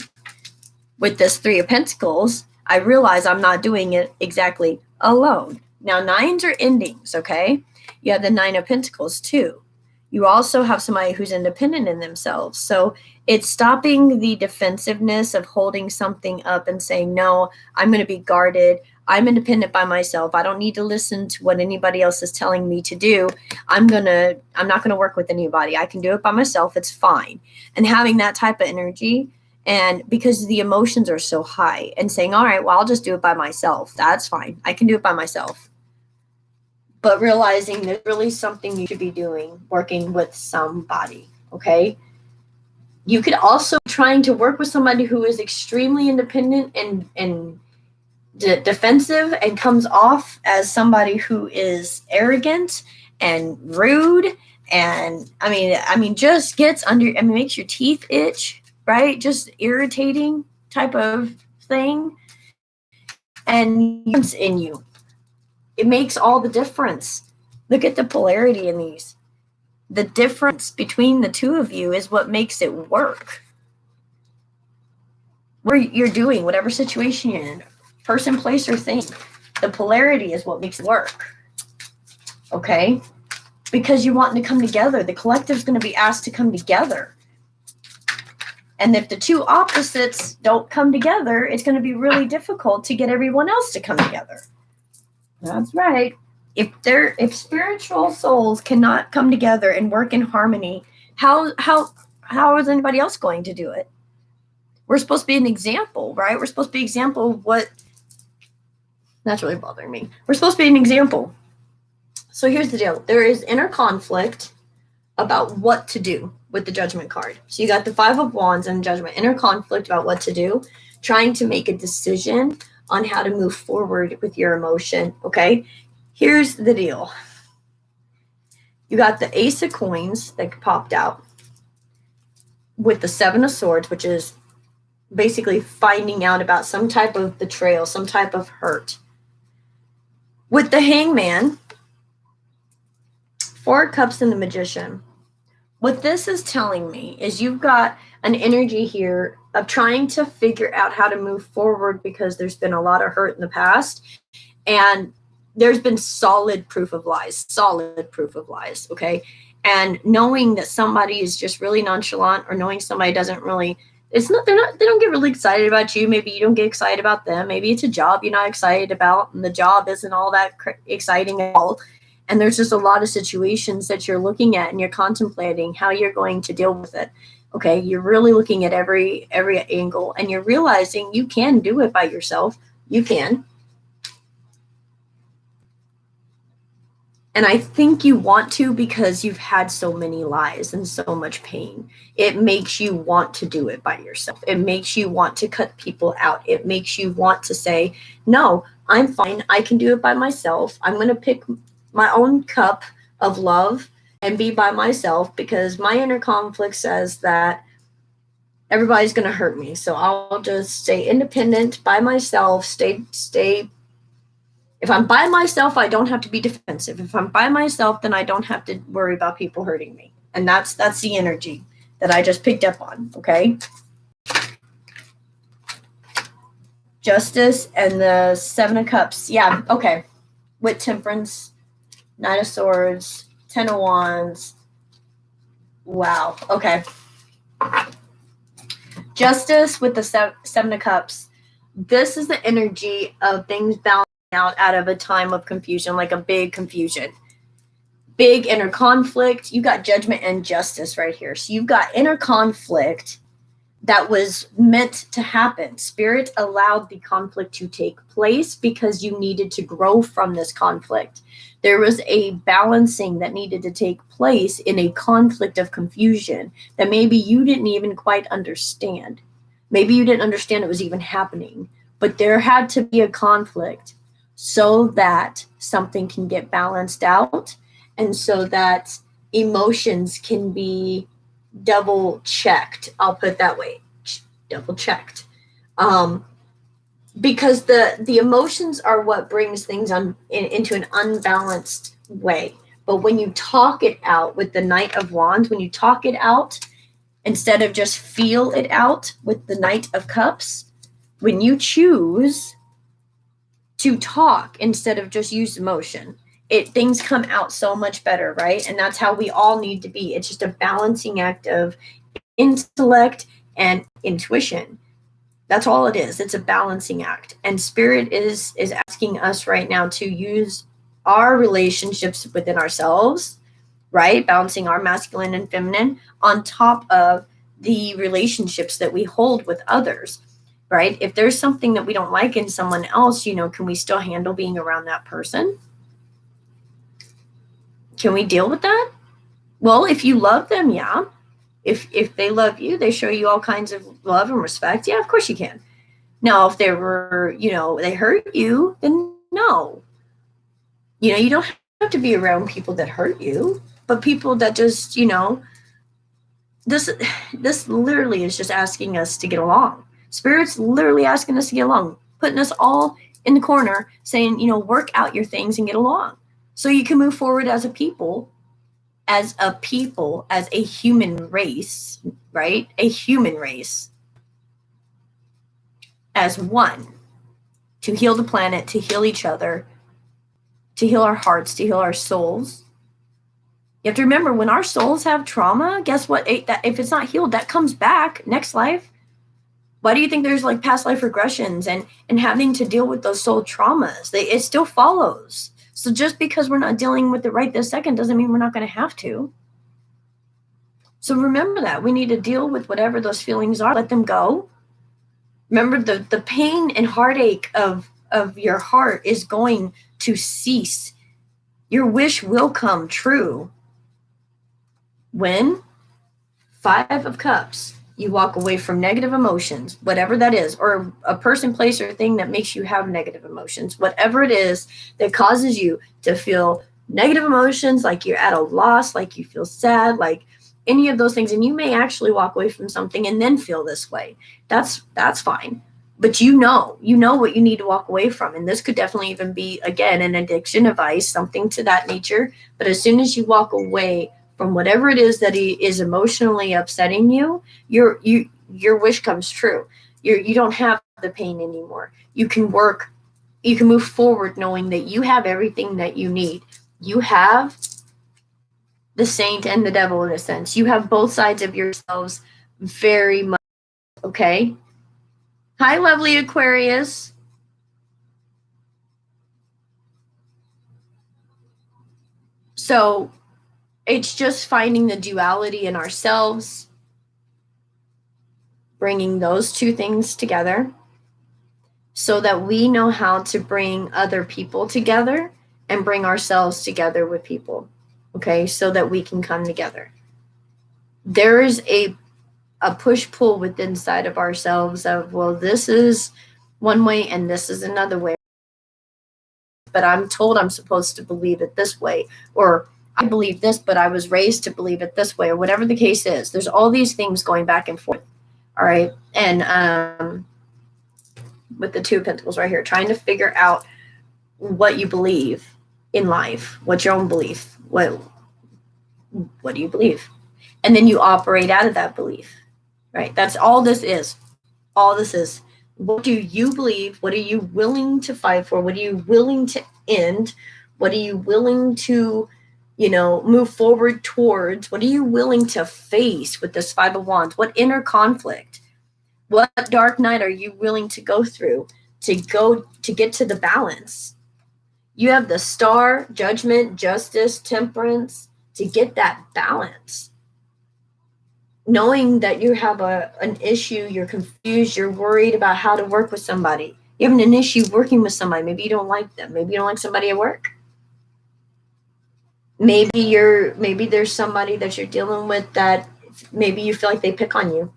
with this Three of Pentacles, I realize I'm not doing it exactly alone. Now, nines are endings, okay? You have the Nine of Pentacles too. You also have somebody who's independent in themselves. So it's stopping the defensiveness of holding something up and saying, no, I'm going to be guarded. I'm independent by myself. I don't need to listen to what anybody else is telling me to do. I'm not going to work with anybody. I can do it by myself. It's fine. And having that type of energy, and because the emotions are so high, and saying, all right, well, I'll just do it by myself. That's fine. I can do it by myself. But realizing there's really something you should be doing, working with somebody, okay? You could also be trying to work with somebody who is extremely independent and defensive, and comes off as somebody who is arrogant and rude, and I mean just gets under, makes your teeth itch, right? Just irritating type of thing, and it's in you. It makes all the difference. Look at the polarity in these. The difference between the two of you is what makes it work. Where you're doing, whatever situation you're in, person, place, or thing, the polarity is what makes it work. Okay? Because you're wanting to come together. The collective's going to be asked to come together. And if the two opposites don't come together, it's going to be really difficult to get everyone else to come together. That's right. If spiritual souls cannot come together and work in harmony, how is anybody else going to do it? We're supposed to be an example, right? We're supposed to be an example of what. That's really bothering me. We're supposed to be an example. So here's the deal. There is inner conflict about what to do with the Judgment card. So you got the Five of Wands and Judgment. Inner conflict about what to do. Trying to make a decision on how to move forward with your emotion, okay? Here's the deal. You got the Ace of Coins that popped out with the Seven of Swords, which is basically finding out about some type of betrayal, some type of hurt. With the Hangman, Four of Cups, and the Magician. What this is telling me is you've got an energy here of trying to figure out how to move forward, because there's been a lot of hurt in the past, and there's been solid proof of lies, okay? And knowing that somebody is just really nonchalant, or knowing somebody doesn't really, they don't get really excited about you. Maybe you don't get excited about them. Maybe it's a job you're not excited about, and the job isn't all that exciting at all. And there's just a lot of situations that you're looking at, and you're contemplating how you're going to deal with it. Okay, you're really looking at every angle, and you're realizing you can do it by yourself. You can. And I think you want to, because you've had so many lies and so much pain. It makes you want to do it by yourself. It makes you want to cut people out. It makes you want to say, no, I'm fine. I can do it by myself. I'm going to pick my own cup of love and be by myself, because my inner conflict says that everybody's going to hurt me. So I'll just stay independent by myself, stay. If I'm by myself, I don't have to be defensive. If I'm by myself, then I don't have to worry about people hurting me. And that's the energy that I just picked up on, okay? Justice and the Seven of Cups. Yeah, okay. With Temperance, Knight of Swords, Ten of Wands. Wow, okay. Justice with the Seven of Cups. This is the energy of things balancing out of a time of confusion, like a big confusion. Big inner conflict. You got Judgment and Justice right here. So you've got inner conflict that was meant to happen. Spirit allowed the conflict to take place because you needed to grow from this conflict. There was a balancing that needed to take place in a conflict of confusion that maybe you didn't even quite understand. Maybe you didn't understand it was even happening, but there had to be a conflict so that something can get balanced out, and so that emotions can be double checked. I'll put it that way, double checked. Because the emotions are what brings things into an unbalanced way. But when you talk it out with the Knight of Wands, when you talk it out instead of just feel it out with the Knight of Cups, when you choose to talk instead of just use emotion, things come out so much better, right? And that's how we all need to be. It's just a balancing act of intellect and intuition. That's all it is. It's a balancing act. And Spirit is asking us right now to use our relationships within ourselves, right? Balancing our masculine and feminine on top of the relationships that we hold with others, right? If there's something that we don't like in someone else, can we still handle being around that person? Can we deal with that? Well, if you love them, yeah. If they love you, they show you all kinds of love and respect. Yeah, of course you can. Now, if they were, they hurt you, then no. You don't have to be around people that hurt you, but people that just, this literally is just asking us to get along. Spirit's literally asking us to get along, putting us all in the corner, saying, work out your things and get along so you can move forward as a people, as a human race, right? A human race as one, to heal the planet, to heal each other, to heal our hearts, to heal our souls. You have to remember, when our souls have trauma, guess what? If it's not healed, that comes back next life. Why do you think there's like past life regressions and having to deal with those soul traumas? It still follows. So just because we're not dealing with it right this second doesn't mean we're not going to have to. So remember that. We need to deal with whatever those feelings are. Let them go. Remember, the pain and heartache of your heart is going to cease. Your wish will come true. When? 5 of Cups. You walk away from negative emotions, whatever that is, or a person, place, or thing that makes you have negative emotions, whatever it is that causes you to feel negative emotions, like you're at a loss, like you feel sad, like any of those things. And you may actually walk away from something and then feel this way. That's fine. But you know what you need to walk away from. And this could definitely even be, again, an addiction, a vice, something to that nature. But as soon as you walk away from whatever it is that is emotionally upsetting you, your wish comes true. You don't have the pain anymore. You can move forward knowing that you have everything that you need. You have the saint and the devil, in a sense. You have both sides of yourselves very much, okay? Hi, lovely Aquarius. So it's just finding the duality in ourselves, bringing those two things together so that we know how to bring other people together and bring ourselves together with people, okay, so that we can come together. There is a push-pull within inside of ourselves of, well, this is one way and this is another way, but I'm told I'm supposed to believe it this way, or I believe this, but I was raised to believe it this way, or whatever the case is. There's all these things going back and forth, all right? And with the 2 of Pentacles right here, trying to figure out what you believe in life, what's your own belief, what do you believe? And then you operate out of that belief, right? That's all this is. All this is. What do you believe? What are you willing to fight for? What are you willing to end? What are you willing to, move forward towards? What are you willing to face with this 5 of Wands? What inner conflict? What dark night are you willing to go through to get to the balance? You have the Star, Judgment, Justice, Temperance, to get that balance. Knowing that you have an issue, you're confused, you're worried about how to work with somebody. You're having an issue working with somebody. Maybe you don't like them. Maybe you don't like somebody at work. Maybe there's somebody that you're dealing with that maybe you feel like they pick on you.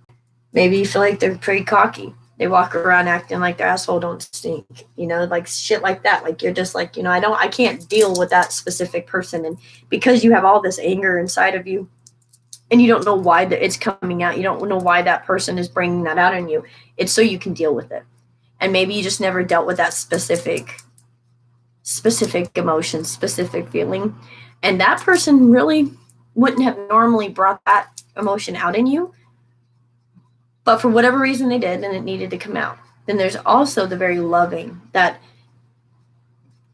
Maybe you feel like they're pretty cocky. They walk around acting like their asshole don't stink, like shit like that. Like you're just like, I can't deal with that specific person. And because you have all this anger inside of you and you don't know why it's coming out, you don't know why that person is bringing that out in you. It's so you can deal with it. And maybe you just never dealt with that specific emotion, specific feeling. And that person really wouldn't have normally brought that emotion out in you. But for whatever reason they did, and it needed to come out. Then there's also the very loving, that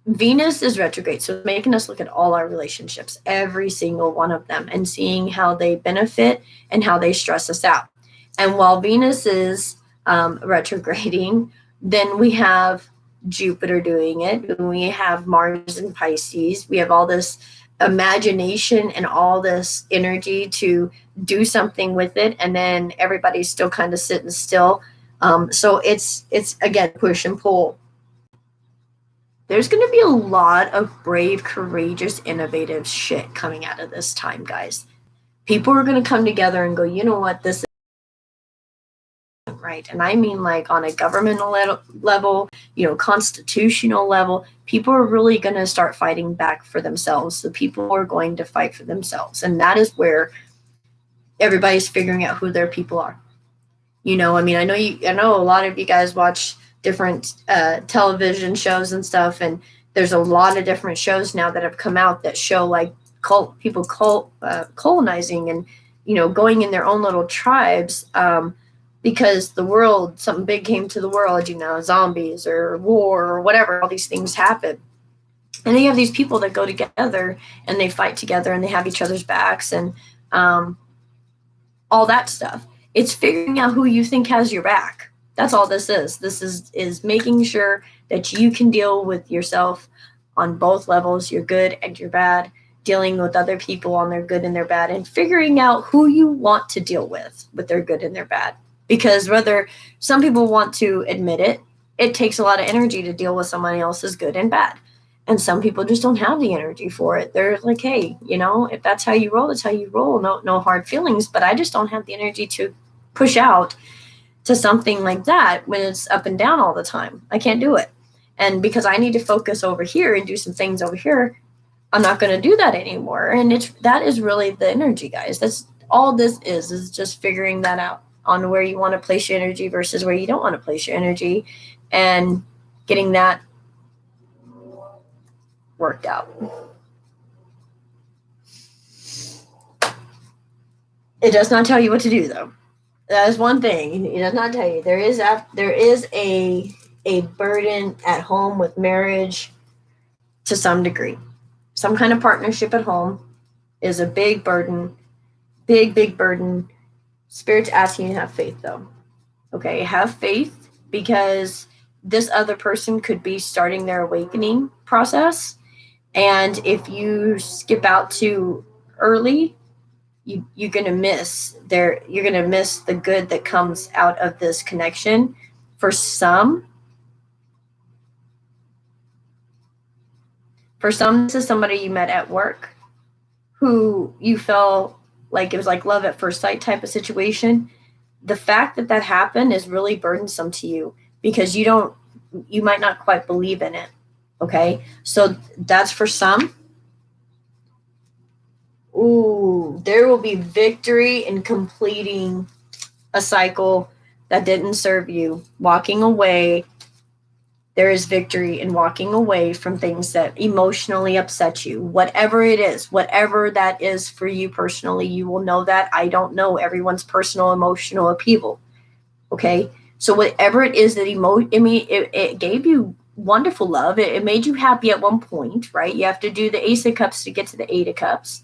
Venus is retrograde, so making us look at all our relationships, every single one of them, and seeing how they benefit and how they stress us out. And while Venus is retrograding, then we have Jupiter doing it. We have Mars in Pisces. We have all this imagination and all this energy to do something with it, and then everybody's still kind of sitting still. So it's again push and pull. There's going to be a lot of brave, courageous, innovative shit coming out of this time, guys. People are going to come together and go, you know what, this isn't right. And I mean, like on a governmental level, constitutional level, people are really going to start fighting back for themselves. The people are going to fight for themselves. And that is where everybody's figuring out who their people are. I know a lot of you guys watch different television shows and stuff, and there's a lot of different shows now that have come out that show like people colonizing and going in their own little tribes, because something big came to the world, zombies or war or whatever, all these things happen. And then you have these people that go together and they fight together and they have each other's backs and all that stuff. It's figuring out who you think has your back. That's all this is. This is making sure that you can deal with yourself on both levels, your good and your bad, dealing with other people on their good and their bad, and figuring out who you want to deal with their good and their bad. Because whether some people want to admit it, it takes a lot of energy to deal with somebody else's good and bad. And some people just don't have the energy for it. They're like, hey, if that's how you roll, that's how you roll. No hard feelings. But I just don't have the energy to push out to something like that when it's up and down all the time. I can't do it. And because I need to focus over here and do some things over here, I'm not going to do that anymore. And that is really the energy, guys. That's all this is just figuring that out on where you want to place your energy versus where you don't want to place your energy, and getting that worked out. It does not tell you what to do, though. That is one thing. It does not tell you. There is a burden at home with marriage to some degree. Some kind of partnership at home is a big burden. Big burden. Spirit's asking you to have faith, though. Okay, have faith, because this other person could be starting their awakening process. And if you skip out too early, you're gonna miss the good that comes out of this connection. For some, this is somebody you met at work who you felt like it was like love at first sight type of situation. The fact that happened is really burdensome to you, because you might not quite believe in it. Okay, so that's for some. Ooh, there will be victory in completing a cycle that didn't serve you. Walking away. There is victory in walking away from things that emotionally upset you. Whatever it is, whatever that is for you personally, you will know that. I don't know everyone's personal emotional upheaval. Okay, so whatever it is that it gave you wonderful love. It made you happy at one point, right? You have to do the Ace of Cups to get to the Eight of Cups.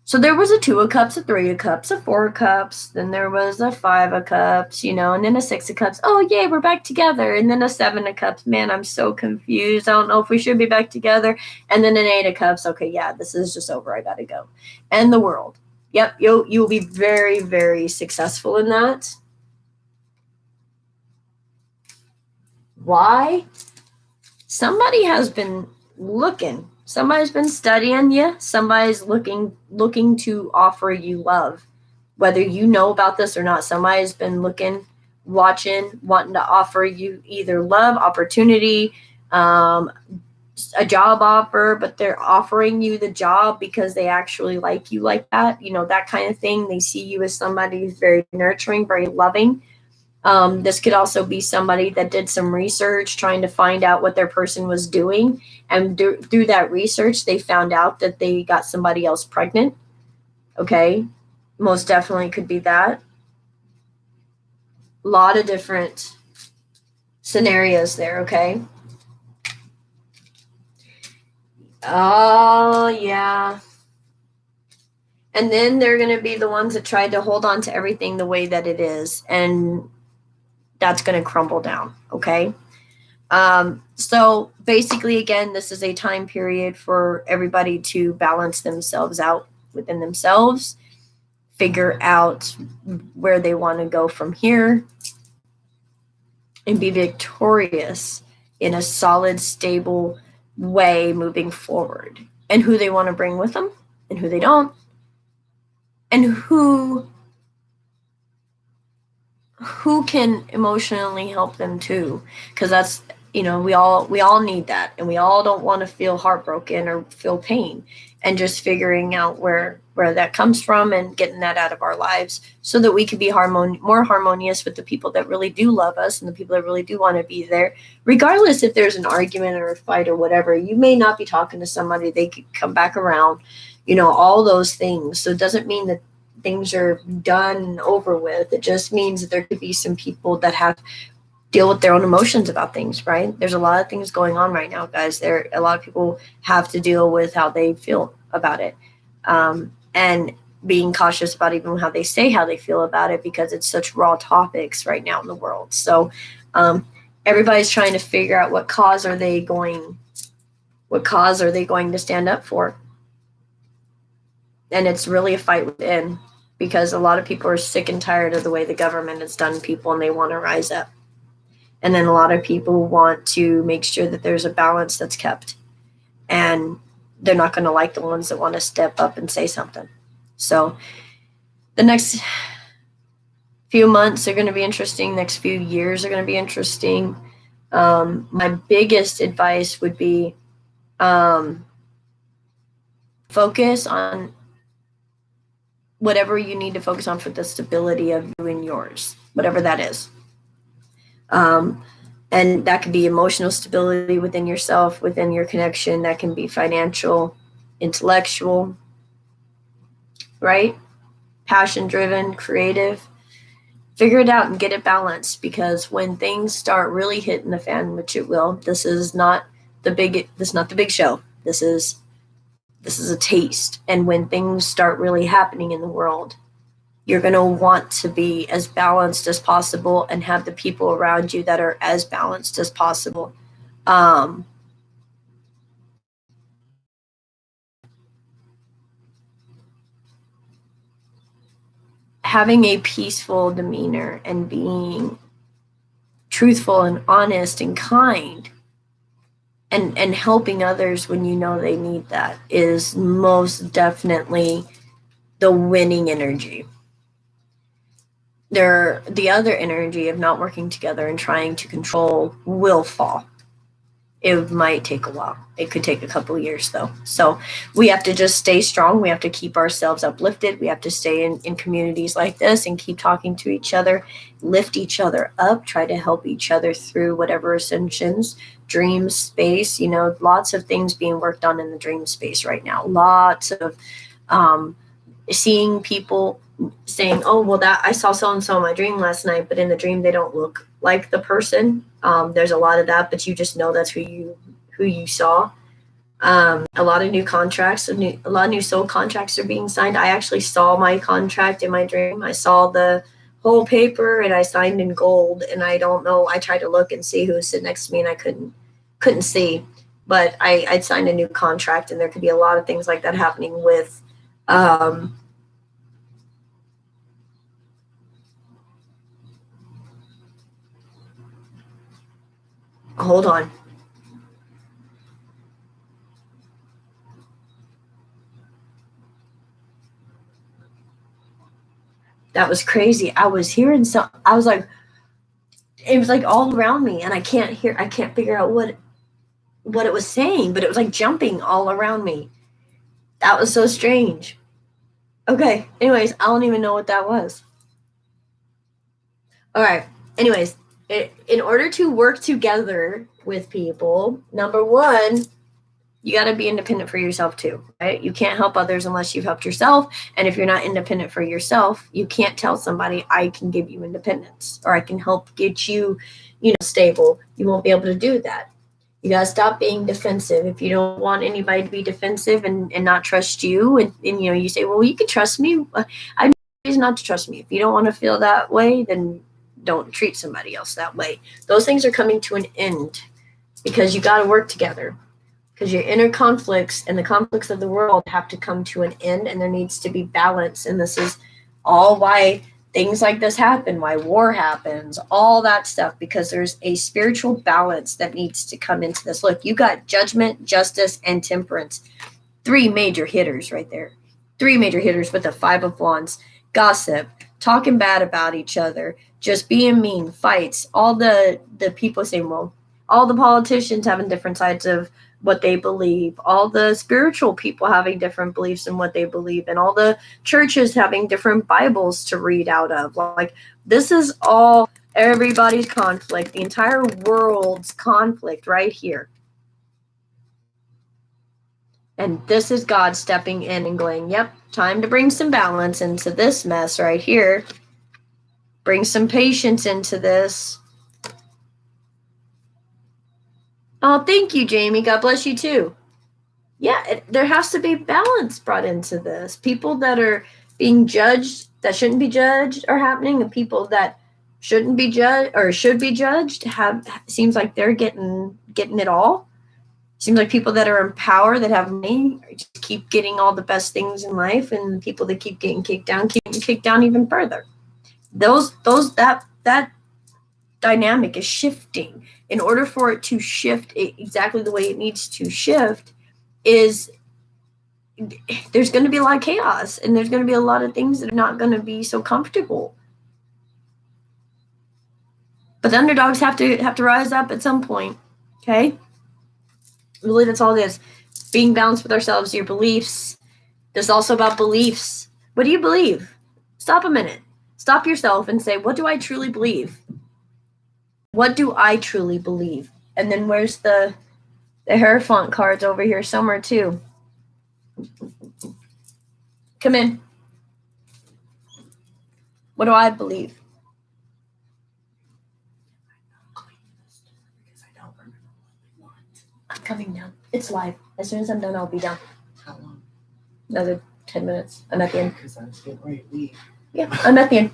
So there was a Two of Cups, a Three of Cups, a Four of Cups. Then there was a Five of Cups, and then a Six of Cups. Oh, yay, we're back together. And then a Seven of Cups. Man, I'm so confused. I don't know if we should be back together. And then an Eight of Cups. Okay, yeah, this is just over. I got to go. And the world. Yep, you'll be very, very successful in that. Why? Somebody has been looking. Somebody's been studying you. Somebody's looking to offer you love. Whether you know about this or not, somebody's been looking watching, wanting to offer you either love, opportunity, a job offer, but they're offering you the job because they actually like you like that, that kind of thing. They see you as somebody who's very nurturing, very loving. This could also be somebody that did some research trying to find out what their person was doing. And through that research, they found out that they got somebody else pregnant. Okay. Most definitely could be that. A lot of different scenarios there. Okay. Oh, yeah. And then they're going to be the ones that tried to hold on to everything the way that it is. And that's going to crumble down. Okay. So basically, again, this is a time period for everybody to balance themselves out within themselves, figure out where they want to go from here, and be victorious in a solid, stable way moving forward. And who they want to bring with them and who they don't. And who can emotionally help them too, because that's, we all need that, and we all don't want to feel heartbroken or feel pain, and just figuring out where that comes from and getting that out of our lives so that we can be more harmonious with the people that really do love us and the people that really do want to be there, regardless if there's an argument or a fight or whatever. You may not be talking to somebody, they could come back around, all those things. So it doesn't mean that things are done and over with. It just means that there could be some people that have deal with their own emotions about things, right? There's a lot of things going on right now, guys. A lot of people have to deal with how they feel about it, and being cautious about even how they say how they feel about it, because it's such raw topics right now in the world. So everybody's trying to figure out what cause are they going to stand up for. And it's really a fight within, because a lot of people are sick and tired of the way the government has done people, and they want to rise up. And then a lot of people want to make sure that there's a balance that's kept, and they're not going to like the ones that want to step up and say something. So the next few months are going to be interesting. Next few years are going to be interesting. My biggest advice would be focus on whatever you need to focus on for the stability of you and yours, whatever that is. And that could be emotional stability within yourself, within your connection. That can be financial, intellectual, right? Passion driven, creative. Figure it out and get it balanced, because when things start really hitting the fan, which it will, this is not the big show. This is a taste. And when things start really happening in the world, you're going to want to be as balanced as possible and have the people around you that are as balanced as possible. Having a peaceful demeanor and being truthful and honest and kind, and helping others when you know they need that, is most definitely the winning energy. The other energy of not working together and trying to control will fall. It might take a while. It could take a couple of years, though. So we have to just stay strong. We have to keep ourselves uplifted. We have to stay in communities like this and keep talking to each other, lift each other up, try to help each other through whatever ascensions, dream space. Lots of things being worked on in the dream space right now. Lots of seeing people saying, oh, well, that I saw so-and-so in my dream last night, but in the dream they don't look like the person. There's a lot of that, but you just know that's who you saw. A lot of new contracts, a lot of new soul contracts are being signed. I actually saw my contract in my dream. I saw the whole paper, and I signed in gold, and I don't know, I tried to look and see who was sitting next to me, and I couldn't see, but I'd signed a new contract, and there could be a lot of things like that happening with hold on. That was crazy. I was hearing some. I was like, it was like all around me, and I can't figure out what it was saying, but it was like jumping all around me. That was so strange. Okay, anyways, I don't even know what that was. All right, anyways, in order to work together with people, number one, you got to be independent for yourself too, right? You can't help others unless you've helped yourself. And if you're not independent for yourself, you can't tell somebody, I can give you independence or I can help get you, stable. You won't be able to do that. You got to stop being defensive. If you don't want anybody to be defensive and not trust you, and you say, well, you can trust me. I have no reason not to trust me. If you don't want to feel that way, then don't treat somebody else that way. Those things are coming to an end because you got to work together. Because your inner conflicts and the conflicts of the world have to come to an end, and there needs to be balance. And this is all why things like this happen, why war happens, all that stuff, because there's a spiritual balance that needs to come into this. Look, you got judgment, justice, and temperance. 3 major hitters right there. 3 major hitters with the 5 of Wands. Gossip, talking bad about each other, just being mean, fights, all the people saying, well, all the politicians having different sides of what they believe, all the spiritual people having different beliefs in what they believe, and all the churches having different Bibles to read out of. Like, this is all everybody's conflict, the entire world's conflict right here. And this is God stepping in and going, yep, time to bring some balance into this mess right here. Bring some patience into this. Oh, thank you, Jamie. God bless you too. Yeah, there has to be balance brought into this. People that are being judged that shouldn't be judged are happening, and people that shouldn't be judged or should be judged seems like they're getting it all. Seems like people that are in power that have money just keep getting all the best things in life, and people that keep getting kicked down even further. That dynamic is shifting. In order for it to shift exactly the way it needs to shift, is there's going to be a lot of chaos, and there's going to be a lot of things that are not going to be so comfortable. But the underdogs have to rise up at some point. Okay, really, that's all it is. Being balanced with ourselves, your beliefs. There's also about beliefs. What do you believe? Stop a minute. Stop yourself and say, what do I truly believe? What do I truly believe? And then where's the Hierophant cards over here somewhere too? Come in. What do I believe? I'm coming down. It's live. As soon as I'm done, I'll be down. How long? Another 10 minutes. I'm at the end. Because I was getting ready to leave. Yeah, I'm at the end.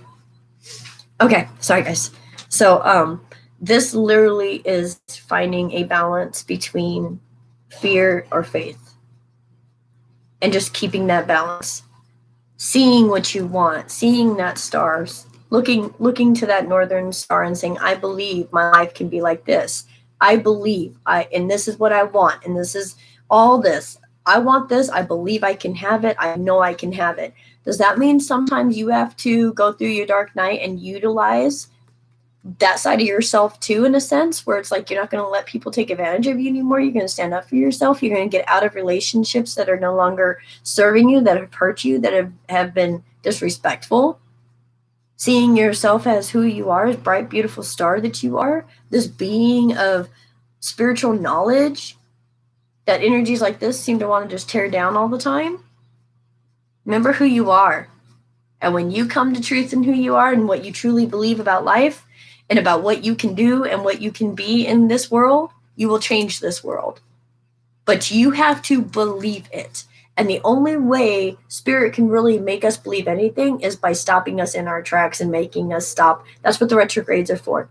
Okay, sorry guys. So this literally is finding a balance between fear or faith, and just keeping that balance, seeing what you want, seeing that stars, looking to that northern star and saying, I believe my life can be like this. I believe and this is what I want, and this is all this. I want this. I believe I can have it. I know I can have it. Does that mean sometimes you have to go through your dark night and utilize that side of yourself too, in a sense, where it's like you're not going to let people take advantage of you anymore? You're going to stand up for yourself. You're going to get out of relationships that are no longer serving you, that have hurt you, that have been disrespectful. Seeing yourself as who you are, as bright, beautiful star that you are, this being of spiritual knowledge that energies like this seem to want to just tear down all the time. Remember who you are. And when you come to truth in who you are and what you truly believe about life and about what you can do and what you can be in this world, you will change this world. But you have to believe it. And the only way spirit can really make us believe anything is by stopping us in our tracks and making us stop. That's what the retrogrades are for.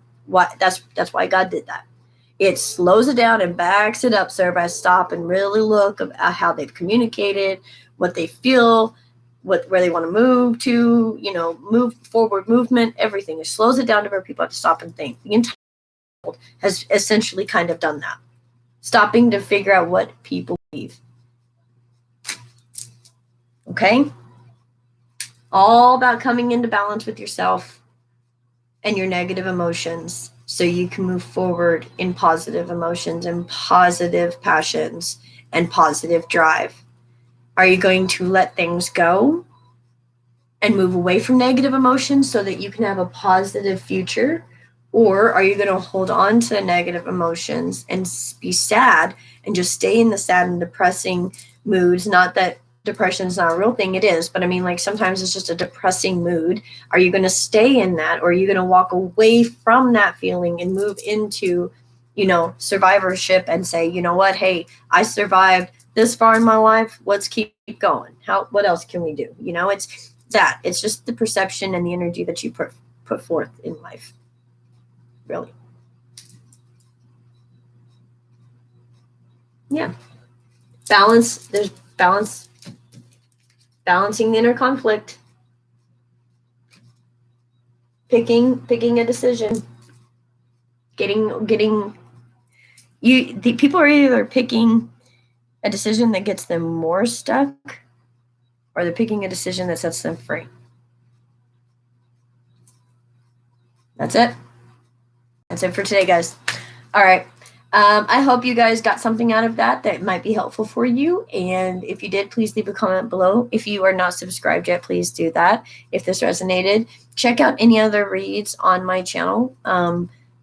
That's why God did that. It slows it down and backs it up so everybody stop and really look at how they've communicated, what they feel, where they want to move to, move forward, movement, everything. It slows it down to where people have to stop and think. The entire world has essentially kind of done that, stopping to figure out what people believe. Okay? All about coming into balance with yourself and your negative emotions so you can move forward in positive emotions and positive passions and positive drive? Are you going to let things go and move away from negative emotions so that you can have a positive future? Or are you going to hold on to the negative emotions and be sad and just stay in the sad and depressing moods? Not that depression is not a real thing, it is, but I mean, like, sometimes it's just a depressing mood. Are you going to stay in that, or are you going to walk away from that feeling and move into, survivorship and say, you know what, hey, I survived this far in my life, let's keep going. What else can we do? It's just the perception and the energy that you put forth in life, really. Yeah. There's balance, balancing the inner conflict, picking a decision, getting the people are either picking a decision that gets them more stuck, or they're picking a decision that sets them free. That's it. That's it for today, guys. All right. I hope you guys got something out of that might be helpful for you. And if you did, please leave a comment below. If you are not subscribed yet, please do that. If this resonated, check out any other reads on my channel.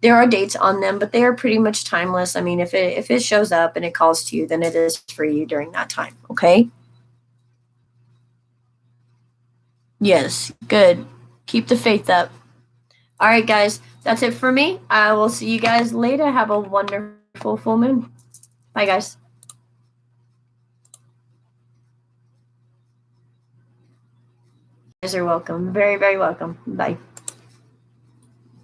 There are dates on them, but they are pretty much timeless. I mean, if it shows up and it calls to you, then it is for you during that time. Okay? Yes. Good. Keep the faith up. All right, guys. That's it for me. I will see you guys later. Have a wonderful full moon. Bye, guys. You guys are welcome. Very, very welcome. Bye.